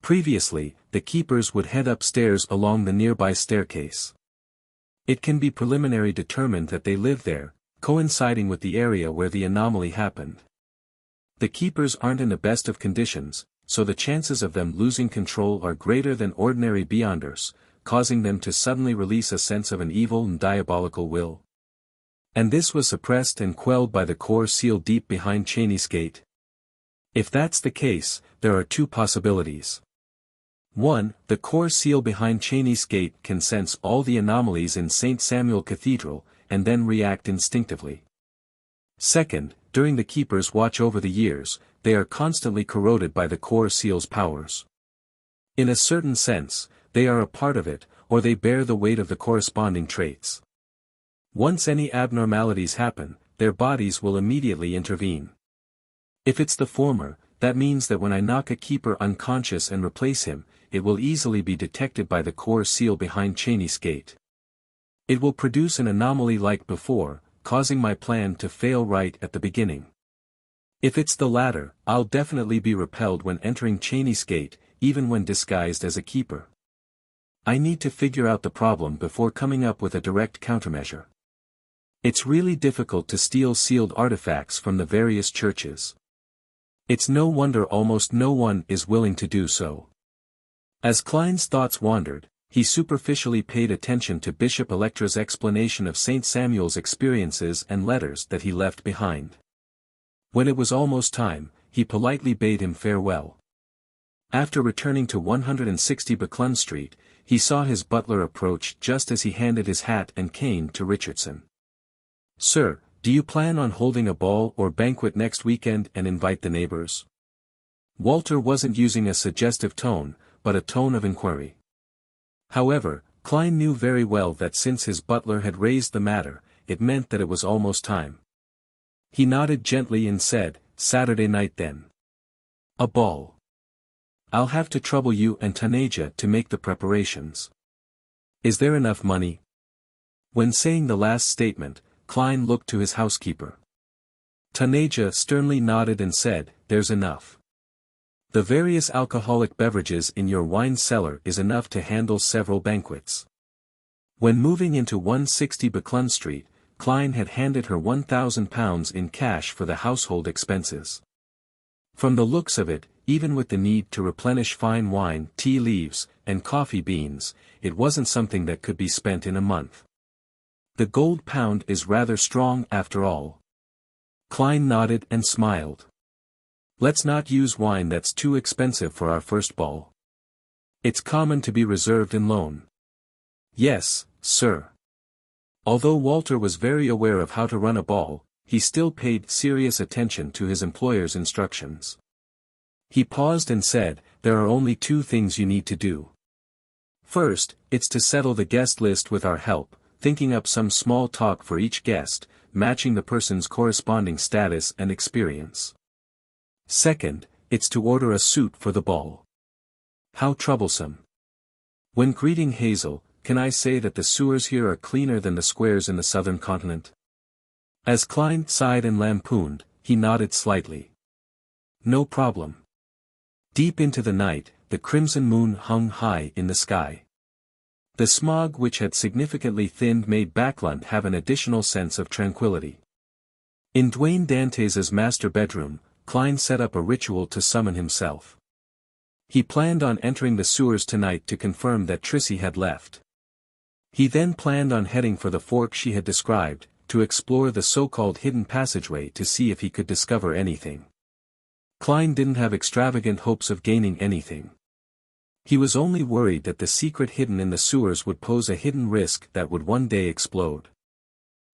Previously, the keepers would head upstairs along the nearby staircase. It can be preliminary determined that they live there, coinciding with the area where the anomaly happened. The keepers aren't in the best of conditions, so the chances of them losing control are greater than ordinary Beyonders, causing them to suddenly release a sense of an evil and diabolical will. And this was suppressed and quelled by the core seal deep behind Cheney's gate. If that's the case, there are two possibilities. 1. The core seal behind Cheney's gate can sense all the anomalies in St. Samuel Cathedral, and then react instinctively. 2. During the keeper's watch over the years, they are constantly corroded by the core seal's powers. In a certain sense, they are a part of it, or they bear the weight of the corresponding traits. Once any abnormalities happen, their bodies will immediately intervene. If it's the former, that means that when I knock a keeper unconscious and replace him, it will easily be detected by the core seal behind Cheney's gate. It will produce an anomaly like before, causing my plan to fail right at the beginning. If it's the latter, I'll definitely be repelled when entering Cheney's gate, even when disguised as a keeper. I need to figure out the problem before coming up with a direct countermeasure. It's really difficult to steal sealed artifacts from the various churches. It's no wonder almost no one is willing to do so. As Klein's thoughts wandered, he superficially paid attention to Bishop Electra's explanation of St. Samuel's experiences and letters that he left behind. When it was almost time, he politely bade him farewell. After returning to 160 Buckland Street, he saw his butler approach just as he handed his hat and cane to Richardson. Sir, do you plan on holding a ball or banquet next weekend and invite the neighbors? Walter wasn't using a suggestive tone, but a tone of inquiry. However, Klein knew very well that since his butler had raised the matter, it meant that it was almost time. He nodded gently and said, Saturday night then. A ball. I'll have to trouble you and Tanaja to make the preparations. Is there enough money? When saying the last statement, Klein looked to his housekeeper. Tanaja sternly nodded and said, There's enough. The various alcoholic beverages in your wine cellar is enough to handle several banquets. When moving into 160 Buckland Street, Klein had handed her £1,000 in cash for the household expenses. From the looks of it, even with the need to replenish fine wine, tea leaves, and coffee beans, it wasn't something that could be spent in a month. The gold pound is rather strong after all. Klein nodded and smiled. Let's not use wine that's too expensive for our first ball. It's common to be reserved in loan. Yes, sir. Although Walter was very aware of how to run a ball, he still paid serious attention to his employer's instructions. He paused and said, "There are only two things you need to do. First, it's to settle the guest list with our help, thinking up some small talk for each guest, matching the person's corresponding status and experience. Second, it's to order a suit for the ball." How troublesome. When greeting Hazel, can I say that the sewers here are cleaner than the squares in the southern continent? As Klein sighed and lampooned, he nodded slightly. No problem. Deep into the night, the crimson moon hung high in the sky. The smog which had significantly thinned made Buckland have an additional sense of tranquility. In Dwayne Dantes' master bedroom, Klein set up a ritual to summon himself. He planned on entering the sewers tonight to confirm that Trissy had left. He then planned on heading for the fork she had described, to explore the so-called hidden passageway to see if he could discover anything. Klein didn't have extravagant hopes of gaining anything. He was only worried that the secret hidden in the sewers would pose a hidden risk that would one day explode.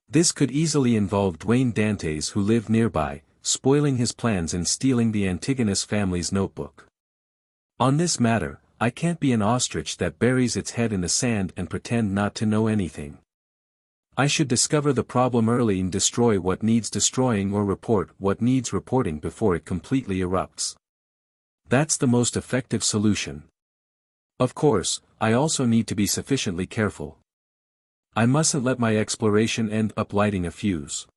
This could easily involve Dwayne Dantes, who lived nearby, spoiling his plans and stealing the Antigonus family's notebook. On this matter, I can't be an ostrich that buries its head in the sand and pretend not to know anything. I should discover the problem early and destroy what needs destroying or report what needs reporting before it completely erupts. That's the most effective solution. Of course, I also need to be sufficiently careful. I mustn't let my exploration end up lighting a fuse.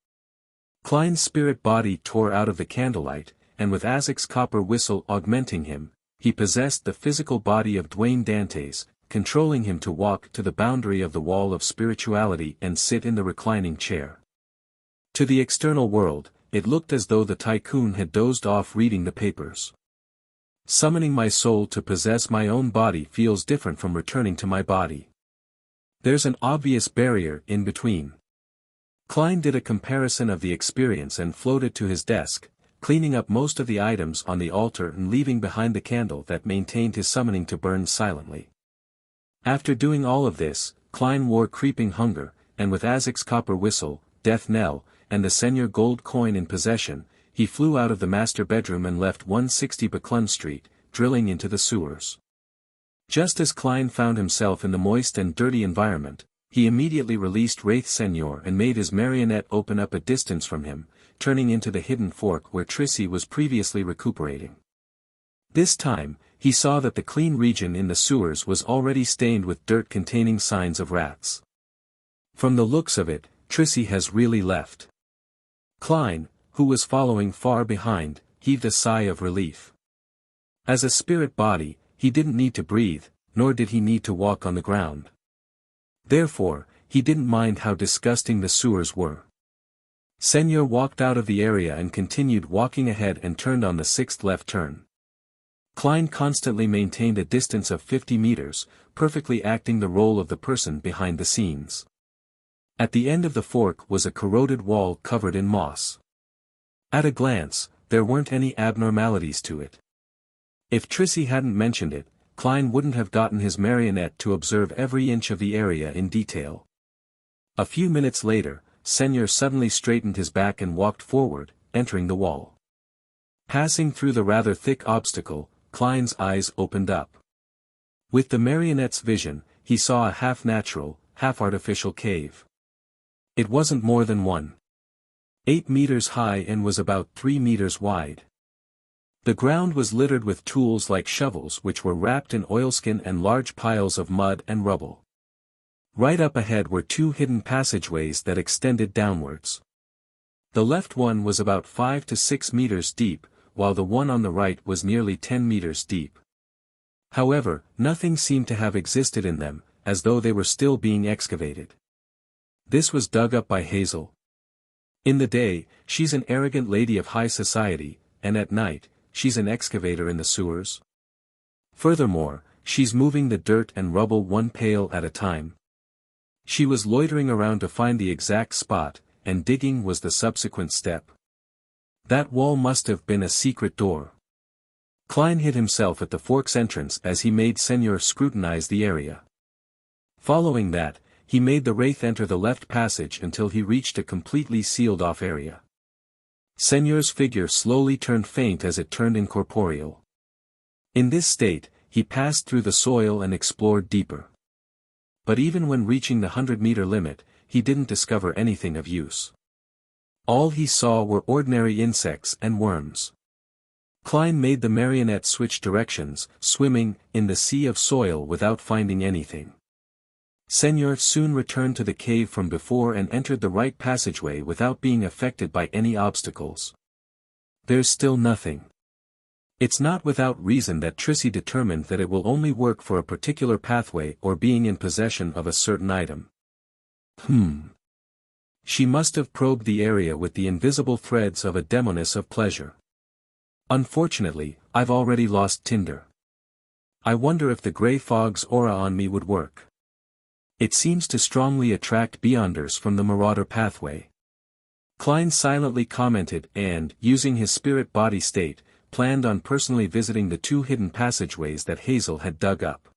Klein's spirit body tore out of the candlelight, and with Isaac's copper whistle augmenting him, he possessed the physical body of Dwayne Dantes, controlling him to walk to the boundary of the wall of spirituality and sit in the reclining chair. To the external world, it looked as though the tycoon had dozed off reading the papers. Summoning my soul to possess my own body feels different from returning to my body. There's an obvious barrier in between. Klein did a comparison of the experience and floated to his desk, cleaning up most of the items on the altar and leaving behind the candle that maintained his summoning to burn silently. After doing all of this, Klein wore creeping hunger, and with Isaac's copper whistle, death knell, and the senior gold coin in possession, he flew out of the master bedroom and left 160 Buckland Street, drilling into the sewers. Just as Klein found himself in the moist and dirty environment, he immediately released Wraith Senior and made his marionette open up a distance from him, turning into the hidden fork where Trissy was previously recuperating. This time, he saw that the clean region in the sewers was already stained with dirt containing signs of rats. From the looks of it, Trissy has really left. Klein, who was following far behind, heaved a sigh of relief. As a spirit body, he didn't need to breathe, nor did he need to walk on the ground. Therefore, he didn't mind how disgusting the sewers were. Senior walked out of the area and continued walking ahead and turned on the sixth left turn. Klein constantly maintained a distance of 50 meters, perfectly acting the role of the person behind the scenes. At the end of the fork was a corroded wall covered in moss. At a glance, there weren't any abnormalities to it. If Trissy hadn't mentioned it, Klein wouldn't have gotten his marionette to observe every inch of the area in detail. A few minutes later, Senior suddenly straightened his back and walked forward, entering the wall. Passing through the rather thick obstacle, Klein's eyes opened up. With the marionette's vision, he saw a half-natural, half-artificial cave. It wasn't more than 1.8 meters high and was about 3 meters wide. The ground was littered with tools like shovels which were wrapped in oilskin and large piles of mud and rubble. Right up ahead were two hidden passageways that extended downwards. The left one was about 5 to 6 meters deep, while the one on the right was nearly 10 meters deep. However, nothing seemed to have existed in them, as though they were still being excavated. This was dug up by Hazel. In the day, she's an arrogant lady of high society, and at night, she's an excavator in the sewers. Furthermore, she's moving the dirt and rubble one pail at a time. She was loitering around to find the exact spot, and digging was the subsequent step. That wall must have been a secret door. Klein hid himself at the fork's entrance as he made Senor scrutinize the area. Following that, he made the wraith enter the left passage until he reached a completely sealed-off area. Senor's figure slowly turned faint as it turned incorporeal. In this state, he passed through the soil and explored deeper. But even when reaching the 100-meter limit, he didn't discover anything of use. All he saw were ordinary insects and worms. Klein made the marionette switch directions, swimming in the sea of soil without finding anything. Senor soon returned to the cave from before and entered the right passageway without being affected by any obstacles. There's still nothing. It's not without reason that Trissy determined that it will only work for a particular pathway or being in possession of a certain item. She must have probed the area with the invisible threads of a demoness of pleasure. Unfortunately, I've already lost Tinder. I wonder if the gray fog's aura on me would work. It seems to strongly attract beyonders from the Marauder pathway. Klein silently commented and, using his spirit body state, planned on personally visiting the 2 hidden passageways that Hazel had dug up.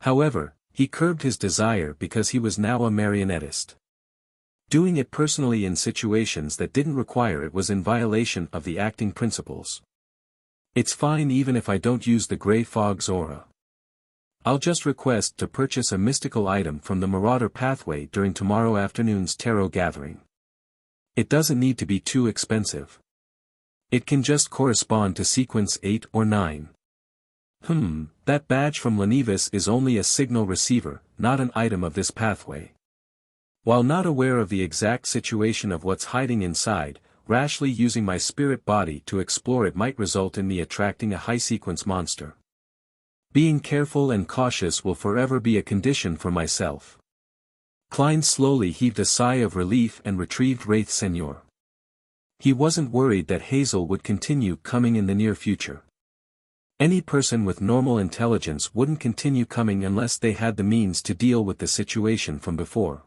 However, he curbed his desire because he was now a marionettist. Doing it personally in situations that didn't require it was in violation of the acting principles. It's fine even if I don't use the gray fog's aura. I'll just request to purchase a mystical item from the Marauder pathway during tomorrow afternoon's tarot gathering. It doesn't need to be too expensive. It can just correspond to sequence 8 or 9. That badge from Lenivis is only a signal receiver, not an item of this pathway. While not aware of the exact situation of what's hiding inside, rashly using my spirit body to explore it might result in me attracting a high-sequence monster. Being careful and cautious will forever be a condition for myself. Klein slowly heaved a sigh of relief and retrieved Wraith Senor. He wasn't worried that Hazel would continue coming in the near future. Any person with normal intelligence wouldn't continue coming unless they had the means to deal with the situation from before.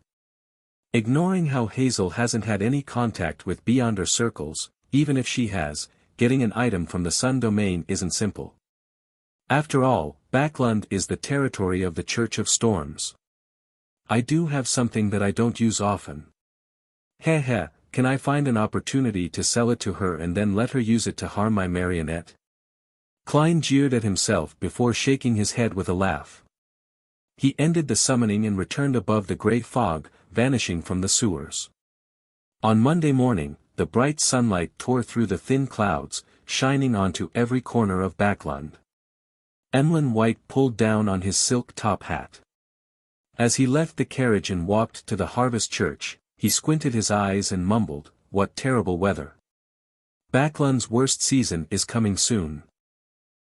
Ignoring how Hazel hasn't had any contact with Beyonder circles, even if she has, getting an item from the Sun domain isn't simple. After all, Backlund is the territory of the Church of Storms. I do have something that I don't use often. Heh, can I find an opportunity to sell it to her and then let her use it to harm my marionette? Klein jeered at himself before shaking his head with a laugh. He ended the summoning and returned above the grey fog, vanishing from the sewers. On Monday morning, the bright sunlight tore through the thin clouds, shining onto every corner of Backlund. Emlyn White pulled down on his silk top hat. As he left the carriage and walked to the Harvest Church, he squinted his eyes and mumbled, "What terrible weather. Backlund's worst season is coming soon."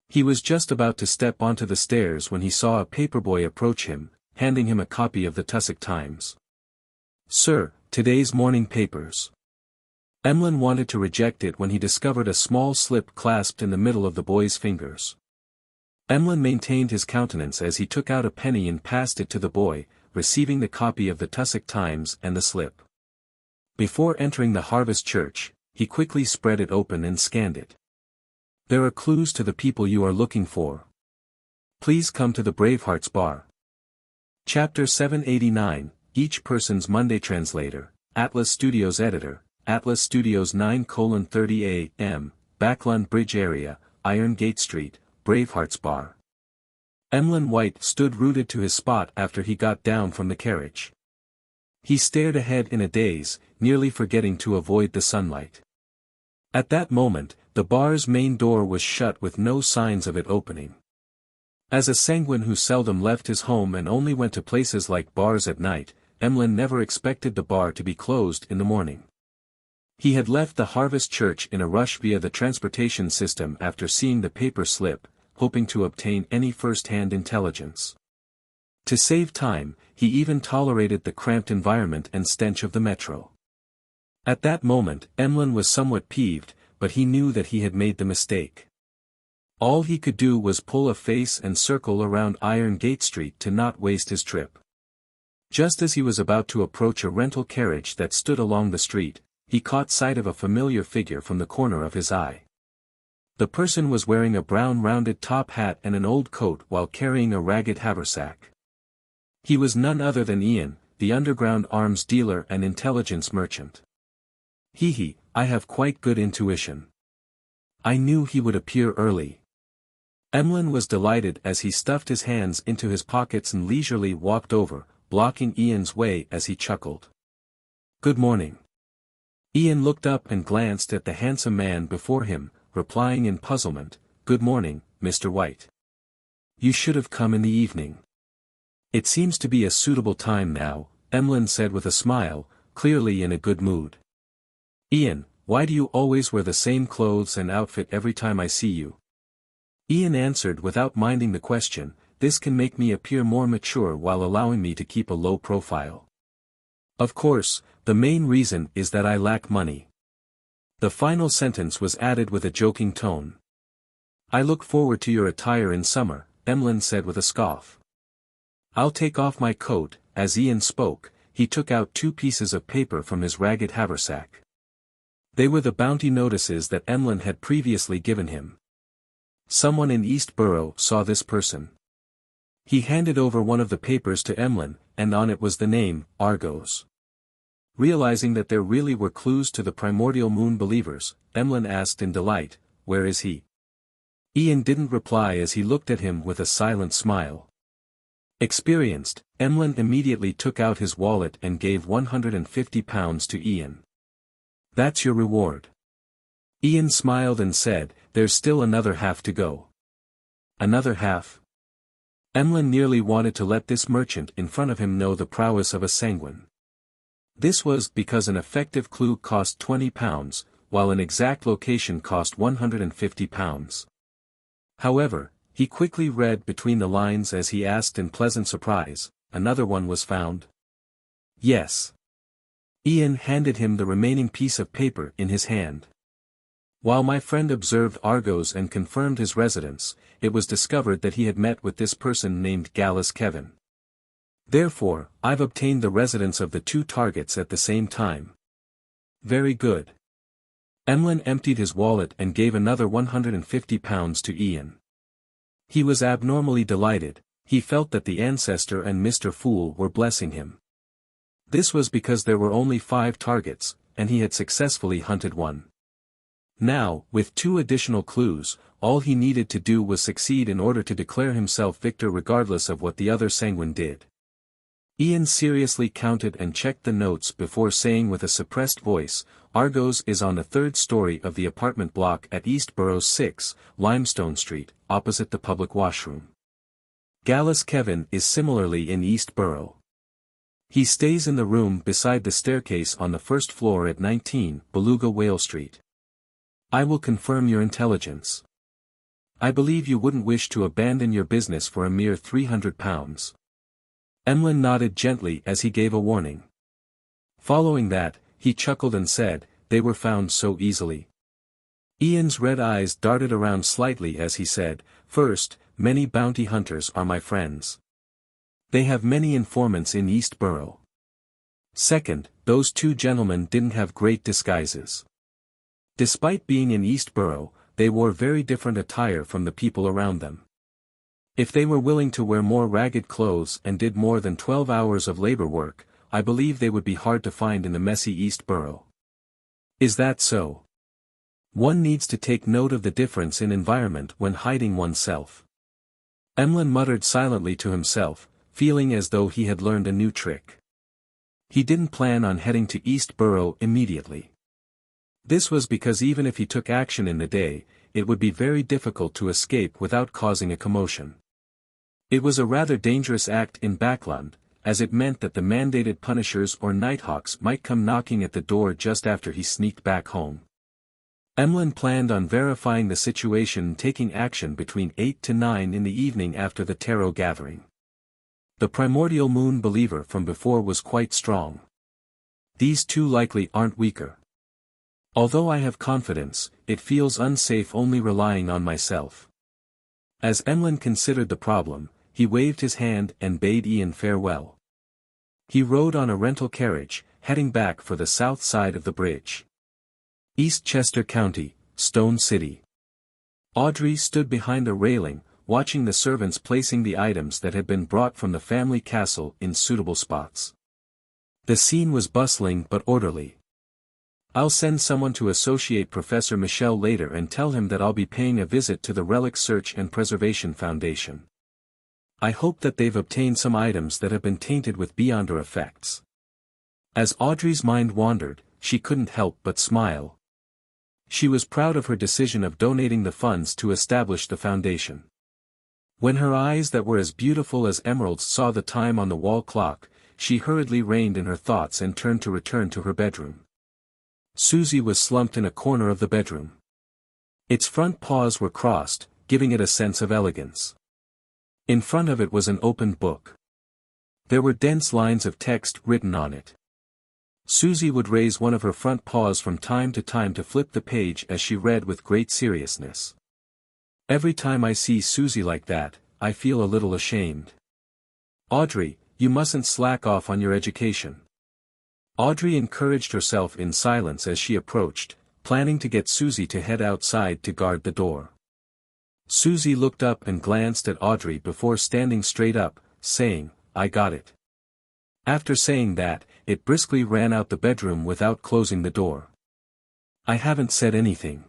He was just about to step onto the stairs when he saw a paperboy approach him, handing him a copy of the Tussock Times. "Sir, today's morning papers." Emlyn wanted to reject it when he discovered a small slip clasped in the middle of the boy's fingers. Emlyn maintained his countenance as he took out a penny and passed it to the boy, receiving the copy of the Tussock Times and the slip. Before entering the Harvest Church, he quickly spread it open and scanned it. "There are clues to the people you are looking for. Please come to the Bravehearts Bar." Chapter 789, Each Person's Monday Translator, Atlas Studios Editor, Atlas Studios 9:30 a.m., Backlund Bridge Area, Iron Gate Street, Bravehearts Bar. Emlyn White stood rooted to his spot after he got down from the carriage. He stared ahead in a daze, nearly forgetting to avoid the sunlight. At that moment, the bar's main door was shut with no signs of it opening. As a sanguine who seldom left his home and only went to places like bars at night, Emlyn never expected the bar to be closed in the morning. He had left the Harvest Church in a rush via the transportation system after seeing the paper slip, hoping to obtain any first-hand intelligence. To save time, he even tolerated the cramped environment and stench of the metro. At that moment, Emlyn was somewhat peeved, but he knew that he had made the mistake. All he could do was pull a face and circle around Iron Gate Street to not waste his trip. Just as he was about to approach a rental carriage that stood along the street, he caught sight of a familiar figure from the corner of his eye. The person was wearing a brown rounded top hat and an old coat while carrying a ragged haversack. He was none other than Ian, the underground arms dealer and intelligence merchant. Hee, I have quite good intuition. I knew he would appear early. Emlyn was delighted as he stuffed his hands into his pockets and leisurely walked over, blocking Ian's way as he chuckled. Good morning. Ian looked up and glanced at the handsome man before him, replying in puzzlement, Good morning, Mr. White. You should have come in the evening. It seems to be a suitable time now, Emlyn said with a smile, clearly in a good mood. Ian, why do you always wear the same clothes and outfit every time I see you? Ian answered without minding the question, This can make me appear more mature while allowing me to keep a low profile. Of course, the main reason is that I lack money. The final sentence was added with a joking tone. I look forward to your attire in summer, Emlyn said with a scoff. I'll take off my coat. As Ian spoke, he took out 2 pieces of paper from his ragged haversack. They were the bounty notices that Emlyn had previously given him. Someone in East Borough saw this person. He handed over one of the papers to Emlyn, and on it was the name, Argos. Realizing that there really were clues to the primordial moon believers, Emlyn asked in delight, Where is he? Ian didn't reply as he looked at him with a silent smile. Experienced, Emlyn immediately took out his wallet and gave £150 to Ian. That's your reward. Ian smiled and said, There's still another half to go. Another half? Emlyn nearly wanted to let this merchant in front of him know the prowess of a sanguine. This was because an effective clue cost £20, while an exact location cost £150. However, he quickly read between the lines as he asked in pleasant surprise, Another one was found? Yes. Ian handed him the remaining piece of paper in his hand. While my friend observed Argos and confirmed his residence, it was discovered that he had met with this person named Gallus Kevin. Therefore, I've obtained the residence of the 2 targets at the same time. Very good. Emlyn emptied his wallet and gave another £150 to Ian. He was abnormally delighted. He felt that the ancestor and Mr. Fool were blessing him. This was because there were only 5 targets, and he had successfully hunted one. Now, with 2 additional clues, all he needed to do was succeed in order to declare himself victor regardless of what the other sanguine did. Ian seriously counted and checked the notes before saying with a suppressed voice, Argos is on the 3rd story of the apartment block at East Borough 6, Limestone Street, opposite the public washroom. Gallus Kevin is similarly in East Borough. He stays in the room beside the staircase on the 1st floor at 19 Beluga Whale Street. I will confirm your intelligence. I believe you wouldn't wish to abandon your business for a mere £300. Emlyn nodded gently as he gave a warning. Following that, he chuckled and said, They were found so easily. Ian's red eyes darted around slightly as he said, First, many bounty hunters are my friends. They have many informants in East Borough. Second, those 2 gentlemen didn't have great disguises. Despite being in East Borough, they wore very different attire from the people around them. If they were willing to wear more ragged clothes and did more than 12 hours of labor work, I believe they would be hard to find in the messy East Borough. Is that so? One needs to take note of the difference in environment when hiding oneself. Emlyn muttered silently to himself, feeling as though he had learned a new trick. He didn't plan on heading to East Borough immediately. This was because even if he took action in the day, it would be very difficult to escape without causing a commotion. It was a rather dangerous act in Backland, as it meant that the mandated punishers or nighthawks might come knocking at the door just after he sneaked back home. Emlyn planned on verifying the situation and taking action between 8 to 9 in the evening after the tarot gathering. The primordial moon believer from before was quite strong. These two likely aren't weaker. Although I have confidence, it feels unsafe only relying on myself. As Emlyn considered the problem, he waved his hand and bade Ian farewell. He rode on a rental carriage, heading back for the south side of the bridge. East Chester County, Stone City. Audrey stood behind a railing, watching the servants placing the items that had been brought from the family castle in suitable spots. The scene was bustling but orderly. "I'll send someone to associate Professor Michel later and tell him that I'll be paying a visit to the Relic Search and Preservation Foundation. I hope that they've obtained some items that have been tainted with Beyonder effects." As Audrey's mind wandered, she couldn't help but smile. She was proud of her decision of donating the funds to establish the foundation. When her eyes that were as beautiful as emeralds saw the time on the wall clock, she hurriedly reined in her thoughts and turned to return to her bedroom. Susie was slumped in a corner of the bedroom. Its front paws were crossed, giving it a sense of elegance. In front of it was an opened book. There were dense lines of text written on it. Susie would raise one of her front paws from time to time to flip the page as she read with great seriousness. "Every time I see Susie like that, I feel a little ashamed. Audrey, you mustn't slack off on your education." Audrey encouraged herself in silence as she approached, planning to get Susie to head outside to guard the door. Susie looked up and glanced at Audrey before standing straight up, saying, "I got it." After saying that, it briskly ran out the bedroom without closing the door. "I haven't said anything."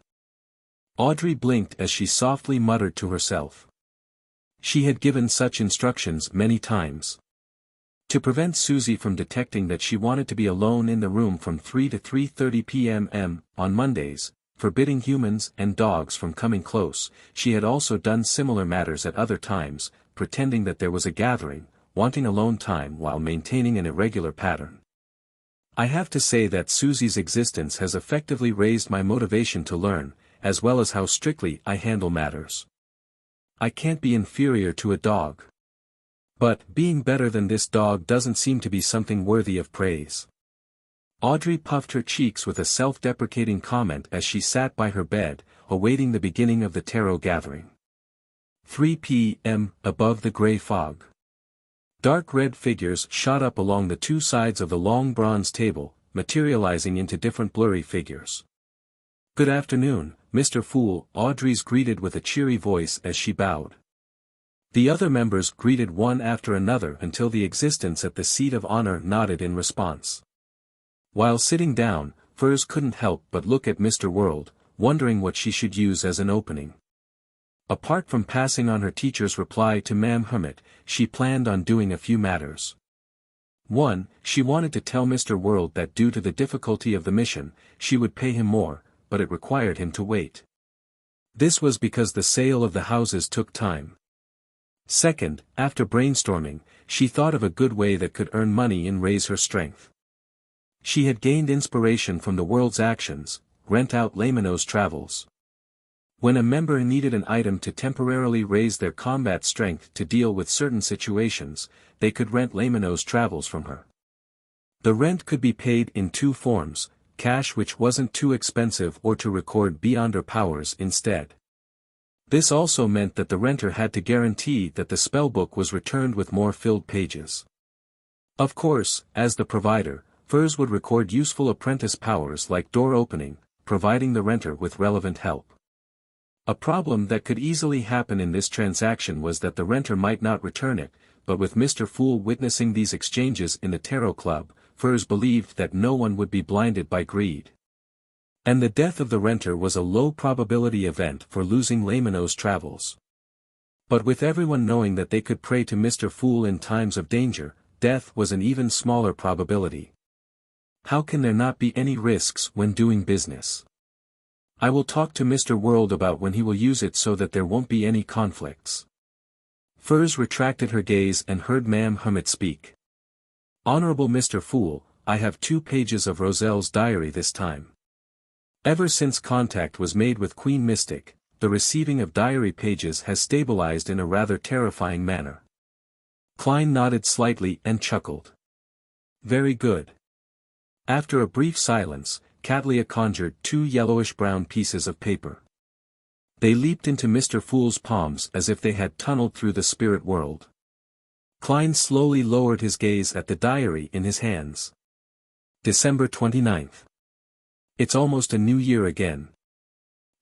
Audrey blinked as she softly muttered to herself. She had given such instructions many times. To prevent Susie from detecting that she wanted to be alone in the room from 3 to 3:30 p.m. on Mondays, forbidding humans and dogs from coming close, she had also done similar matters at other times, pretending that there was a gathering, wanting alone time while maintaining an irregular pattern. I have to say that Susie's existence has effectively raised my motivation to learn, as well as how strictly I handle matters. I can't be inferior to a dog. But, being better than this dog doesn't seem to be something worthy of praise. Audrey puffed her cheeks with a self-deprecating comment as she sat by her bed, awaiting the beginning of the tarot gathering. 3 p.m. above the gray fog. Dark red figures shot up along the two sides of the long bronze table, materializing into different blurry figures. "Good afternoon, Mr. Fool," Audrey's greeted with a cheery voice as she bowed. The other members greeted one after another until the existence at the seat of honor nodded in response. While sitting down, Furs couldn't help but look at Mr. World, wondering what she should use as an opening. Apart from passing on her teacher's reply to Ma'am Hermit, she planned on doing a few matters. 1. She wanted to tell Mr. World that due to the difficulty of the mission, she would pay him more, but it required him to wait. This was because the sale of the houses took time. Second, after brainstorming, she thought of a good way that could earn money and raise her strength. She had gained inspiration from the world's actions, rent out Lamino's travels. When a member needed an item to temporarily raise their combat strength to deal with certain situations, they could rent Lamino's travels from her. The rent could be paid in two forms, cash which wasn't too expensive or to record Beyonder powers instead. This also meant that the renter had to guarantee that the spellbook was returned with more filled pages. Of course, as the provider, Furs would record useful apprentice powers like door opening, providing the renter with relevant help. A problem that could easily happen in this transaction was that the renter might not return it, but with Mr. Fool witnessing these exchanges in the Tarot Club, Furs believed that no one would be blinded by greed. And the death of the renter was a low-probability event for losing Lamino's travels. But with everyone knowing that they could pray to Mr. Fool in times of danger, death was an even smaller probability. How can there not be any risks when doing business? I will talk to Mr. World about when he will use it so that there won't be any conflicts. Furs retracted her gaze and heard Ma'am Hermit speak. Honorable Mr. Fool, I have 2 pages of Roselle's diary this time. Ever since contact was made with Queen Mystic, the receiving of diary pages has stabilized in a rather terrifying manner. Klein nodded slightly and chuckled. Very good. After a brief silence, Catlia conjured 2 yellowish-brown pieces of paper. They leaped into Mr. Fool's palms as if they had tunneled through the spirit world. Klein slowly lowered his gaze at the diary in his hands. December 29th. It's almost a new year again.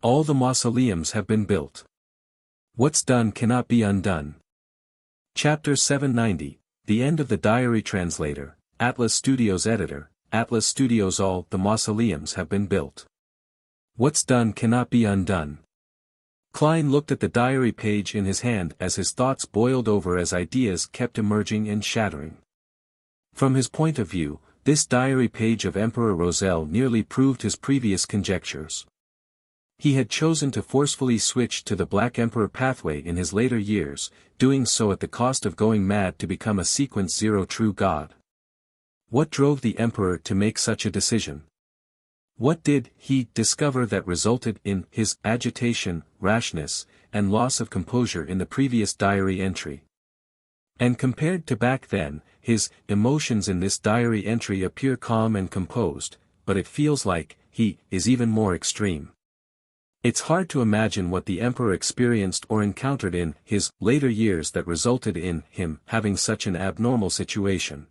All the mausoleums have been built. What's done cannot be undone. Chapter 790, The End of the Diary Translator, Atlas Studios Editor, Atlas Studios. All the mausoleums have been built. What's done cannot be undone. Klein looked at the diary page in his hand as his thoughts boiled over as ideas kept emerging and shattering. From his point of view, this diary page of Emperor Roselle nearly proved his previous conjectures. He had chosen to forcefully switch to the Black Emperor pathway in his later years, doing so at the cost of going mad to become a Sequence Zero true god. What drove the Emperor to make such a decision? What did he discover that resulted in his agitation, rashness, and loss of composure in the previous diary entry? And compared to back then, his emotions in this diary entry appear calm and composed, but it feels like he is even more extreme. It's hard to imagine what the Emperor experienced or encountered in his later years that resulted in him having such an abnormal situation.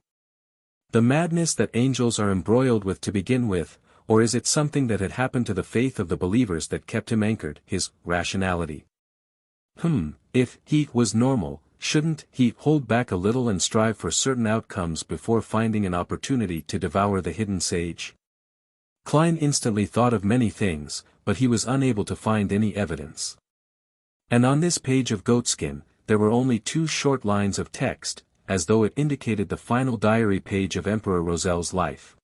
The madness that angels are embroiled with to begin with, or is it something that had happened to the faith of the believers that kept him anchored, his rationality? If he was normal, shouldn't he hold back a little and strive for certain outcomes before finding an opportunity to devour the hidden sage? Klein instantly thought of many things, but he was unable to find any evidence. And on this page of goatskin, there were only 2 short lines of text, as though it indicated the final diary page of Emperor Roselle's life.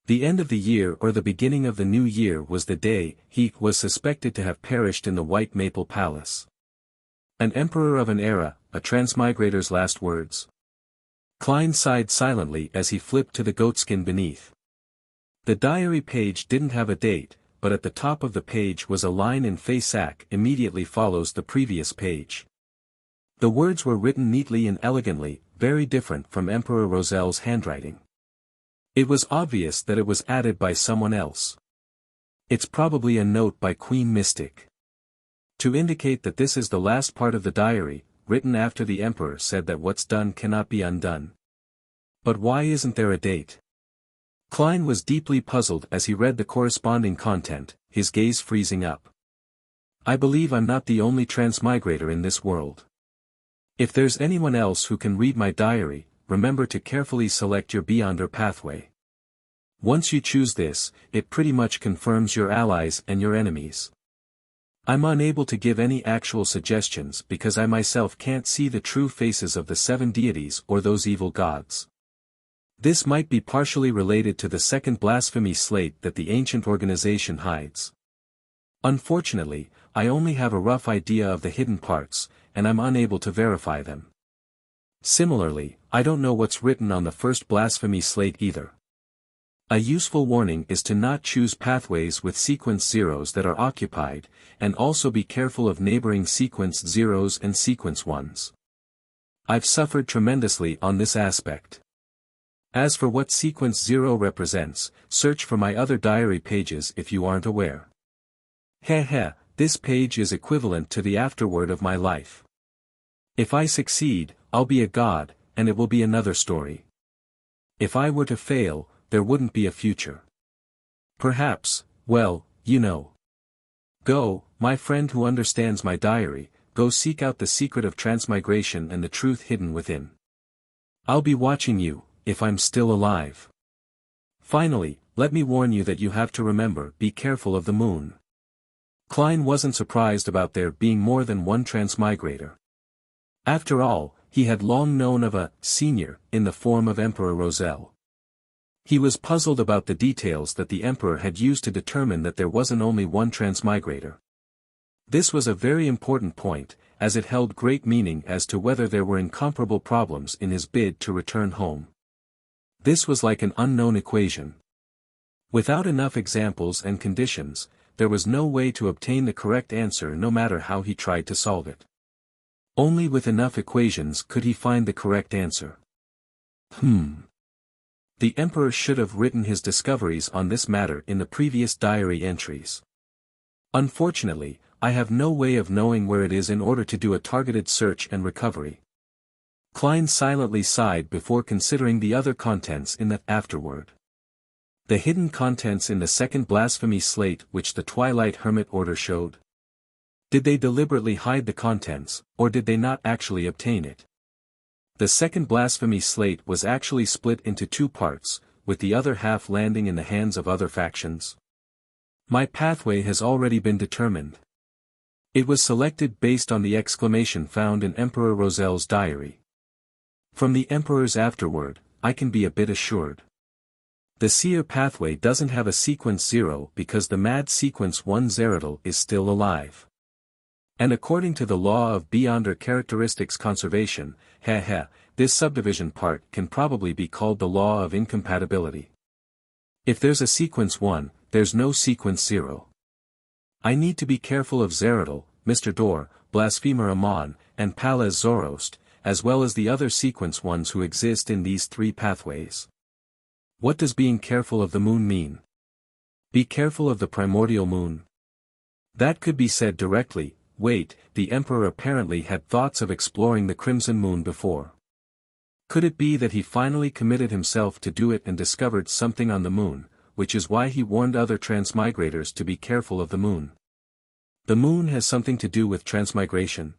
The end of the year or the beginning of the new year was the day he was suspected to have perished in the White Maple Palace. An emperor of an era, a transmigrator's last words. Klein sighed silently as he flipped to the goatskin beneath. The diary page didn't have a date, but at the top of the page was a line in Faisac immediately follows the previous page. The words were written neatly and elegantly, very different from Emperor Roselle's handwriting. It was obvious that it was added by someone else. It's probably a note by Queen Mystic. To indicate that this is the last part of the diary, written after the Emperor said that what's done cannot be undone. But why isn't there a date? Klein was deeply puzzled as he read the corresponding content, his gaze freezing up. I believe I'm not the only transmigrator in this world. If there's anyone else who can read my diary, remember to carefully select your Beyonder pathway. Once you choose this, it pretty much confirms your allies and your enemies. I'm unable to give any actual suggestions because I myself can't see the true faces of the 7 deities or those evil gods. This might be partially related to the second blasphemy slate that the ancient organization hides. Unfortunately, I only have a rough idea of the hidden parts, and I'm unable to verify them. Similarly, I don't know what's written on the first blasphemy slate either. A useful warning is to not choose pathways with sequence zeros that are occupied, and also be careful of neighboring sequence zeros and sequence ones. I've suffered tremendously on this aspect. As for what sequence 0 represents, search for my other diary pages if you aren't aware. This page is equivalent to the afterword of my life. If I succeed, I'll be a god, and it will be another story. If I were to fail, there wouldn't be a future. Perhaps, well, you know. Go, my friend who understands my diary, go seek out the secret of transmigration and the truth hidden within. I'll be watching you, if I'm still alive. Finally, let me warn you that you have to remember, be careful of the moon. Klein wasn't surprised about there being more than one transmigrator. After all, he had long known of a senior in the form of Emperor Roselle. He was puzzled about the details that the Emperor had used to determine that there wasn't only one transmigrator. This was a very important point, as it held great meaning as to whether there were incomparable problems in his bid to return home. This was like an unknown equation. Without enough examples and conditions, there was no way to obtain the correct answer no matter how he tried to solve it. Only with enough equations could he find the correct answer. The emperor should have written his discoveries on this matter in the previous diary entries. Unfortunately, I have no way of knowing where it is in order to do a targeted search and recovery. Klein silently sighed before considering the other contents in that afterword. The hidden contents in the second blasphemy slate which the Twilight Hermit Order showed. Did they deliberately hide the contents, or did they not actually obtain it? The second blasphemy slate was actually split into two parts, with the other half landing in the hands of other factions. My pathway has already been determined. It was selected based on the exclamation found in Emperor Rozel's diary. From the Emperor's afterword, I can be a bit assured. The seer pathway doesn't have a sequence 0 because the mad sequence 1 Zeradal is still alive. And according to the law of beyonder characteristics conservation, this subdivision part can probably be called the law of incompatibility. If there's a sequence 1, there's no sequence 0. I need to be careful of Zeradal, Mr. Dor, Blasphemer Amon, and Palaz Zoroast, as well as the other sequence 1s who exist in these three pathways. What does being careful of the moon mean? Be careful of the primordial moon. That could be said directly. Wait, the Emperor apparently had thoughts of exploring the Crimson Moon before. Could it be that he finally committed himself to do it and discovered something on the moon, which is why he warned other transmigrators to be careful of the moon? The moon has something to do with transmigration.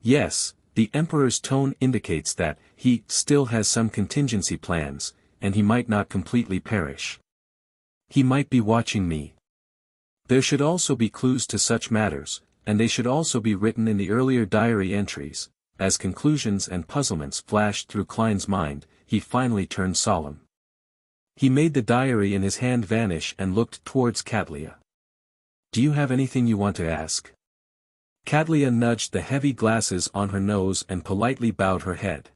Yes, the Emperor's tone indicates that he still has some contingency plans, and he might not completely perish. He might be watching me. There should also be clues to such matters, and they should also be written in the earlier diary entries. As conclusions and puzzlements flashed through Klein's mind, he finally turned solemn. He made the diary in his hand vanish and looked towards Katlia. Do you have anything you want to ask? Katlia nudged the heavy glasses on her nose and politely bowed her head.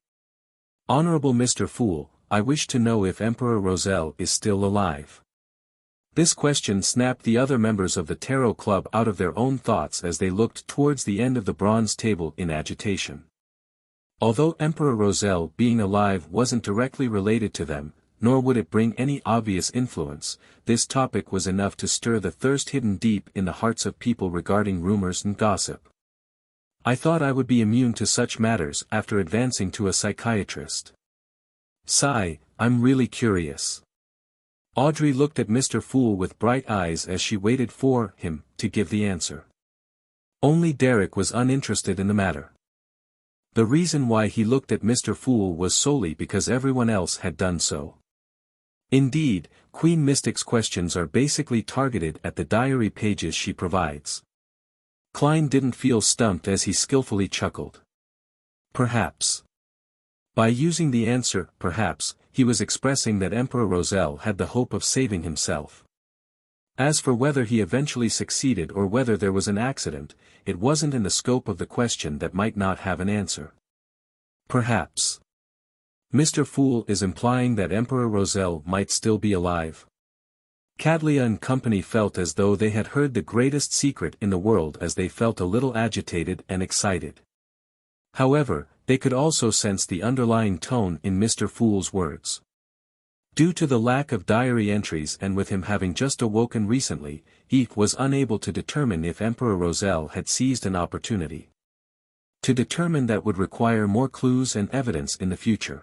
Honorable Mr. Fool, I wish to know if Emperor Rozel is still alive. This question snapped the other members of the Tarot Club out of their own thoughts as they looked towards the end of the bronze table in agitation. Although Emperor Rozel being alive wasn't directly related to them, nor would it bring any obvious influence, this topic was enough to stir the thirst hidden deep in the hearts of people regarding rumors and gossip. I thought I would be immune to such matters after advancing to a psychiatrist. Sigh, I'm really curious. Audrey looked at Mr. Fool with bright eyes as she waited for him to give the answer. Only Derek was uninterested in the matter. The reason why he looked at Mr. Fool was solely because everyone else had done so. Indeed, Queen Mystic's questions are basically targeted at the diary pages she provides. Klein didn't feel stumped as he skillfully chuckled. Perhaps. By using the answer, perhaps, he was expressing that Emperor Rozel had the hope of saving himself. As for whether he eventually succeeded or whether there was an accident, it wasn't in the scope of the question that might not have an answer. Perhaps. Mr. Fool is implying that Emperor Rozel might still be alive. Katlia and company felt as though they had heard the greatest secret in the world as they felt a little agitated and excited. However, they could also sense the underlying tone in Mr. Fool's words. Due to the lack of diary entries and with him having just awoken recently, he was unable to determine if Emperor Rozel had seized an opportunity. To determine that would require more clues and evidence in the future.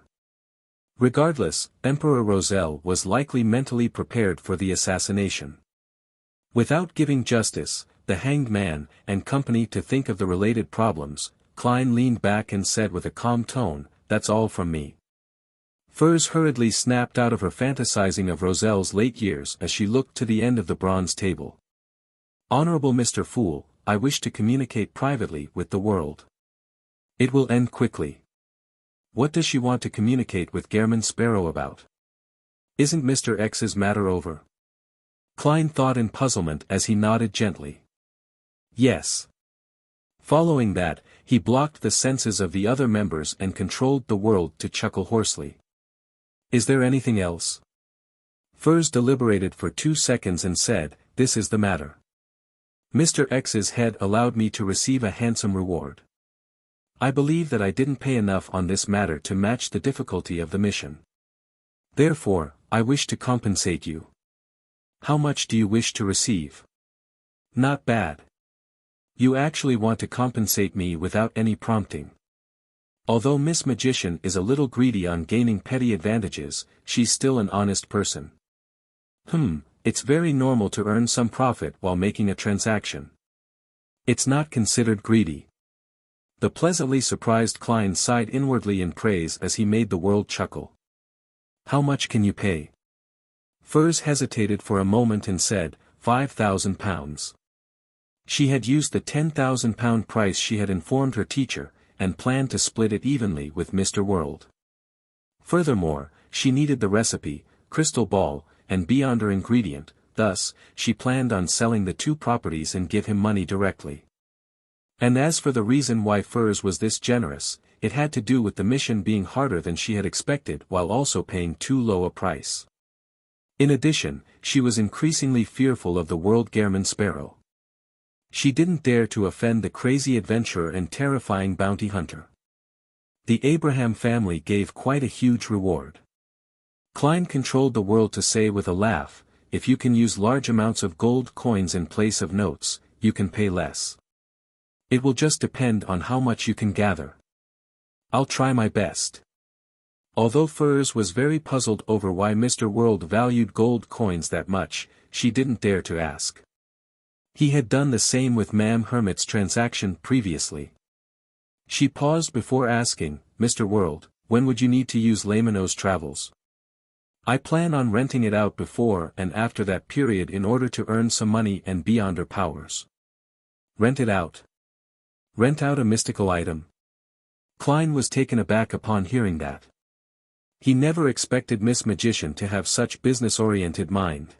Regardless, Emperor Rozel was likely mentally prepared for the assassination. Without giving Justice, the Hanged Man, and company to think of the related problems, Klein leaned back and said with a calm tone, "That's all from me." Furs hurriedly snapped out of her fantasizing of Rozel's late years as she looked to the end of the bronze table. Honorable Mr. Fool, I wish to communicate privately with the world. It will end quickly. What does she want to communicate with Gehrman Sparrow about? Isn't Mr. X's matter over? Klein thought in puzzlement as he nodded gently. Yes. Following that, he blocked the senses of the other members and controlled the world to chuckle hoarsely. Is there anything else? Furs deliberated for 2 seconds and said, "This is the matter. Mr. X's head allowed me to receive a handsome reward. I believe that I didn't pay enough on this matter to match the difficulty of the mission. Therefore, I wish to compensate you. How much do you wish to receive?" "Not bad. You actually want to compensate me without any prompting." Although Miss Magician is a little greedy on gaining petty advantages, she's still an honest person. It's very normal to earn some profit while making a transaction. It's not considered greedy. The pleasantly surprised Klein sighed inwardly in praise as he made the world chuckle. "How much can you pay?" Furs hesitated for a moment and said, £5,000. She had used the £10,000 price she had informed her teacher, and planned to split it evenly with Mr. World. Furthermore, she needed the recipe, crystal ball, and beyonder ingredient, thus, she planned on selling the 2 properties and give him money directly. And as for the reason why Furs was this generous, it had to do with the mission being harder than she had expected while also paying too low a price. In addition, she was increasingly fearful of the World Gairman Sparrow. She didn't dare to offend the crazy adventurer and terrifying bounty hunter. The Abraham family gave quite a huge reward. Klein controlled the world to say with a laugh, "If you can use large amounts of gold coins in place of notes, you can pay less. It will just depend on how much you can gather. I'll try my best." Although Furs was very puzzled over why Mr. World valued gold coins that much, she didn't dare to ask. He had done the same with Ma'am Hermit's transaction previously. She paused before asking, "Mr. World, when would you need to use Lamino's travels?" "I plan on renting it out before and after that period in order to earn some money and beyonder powers." "Rent it out? Rent out a mystical item?" Klein was taken aback upon hearing that. He never expected Miss Magician to have such business-oriented mind.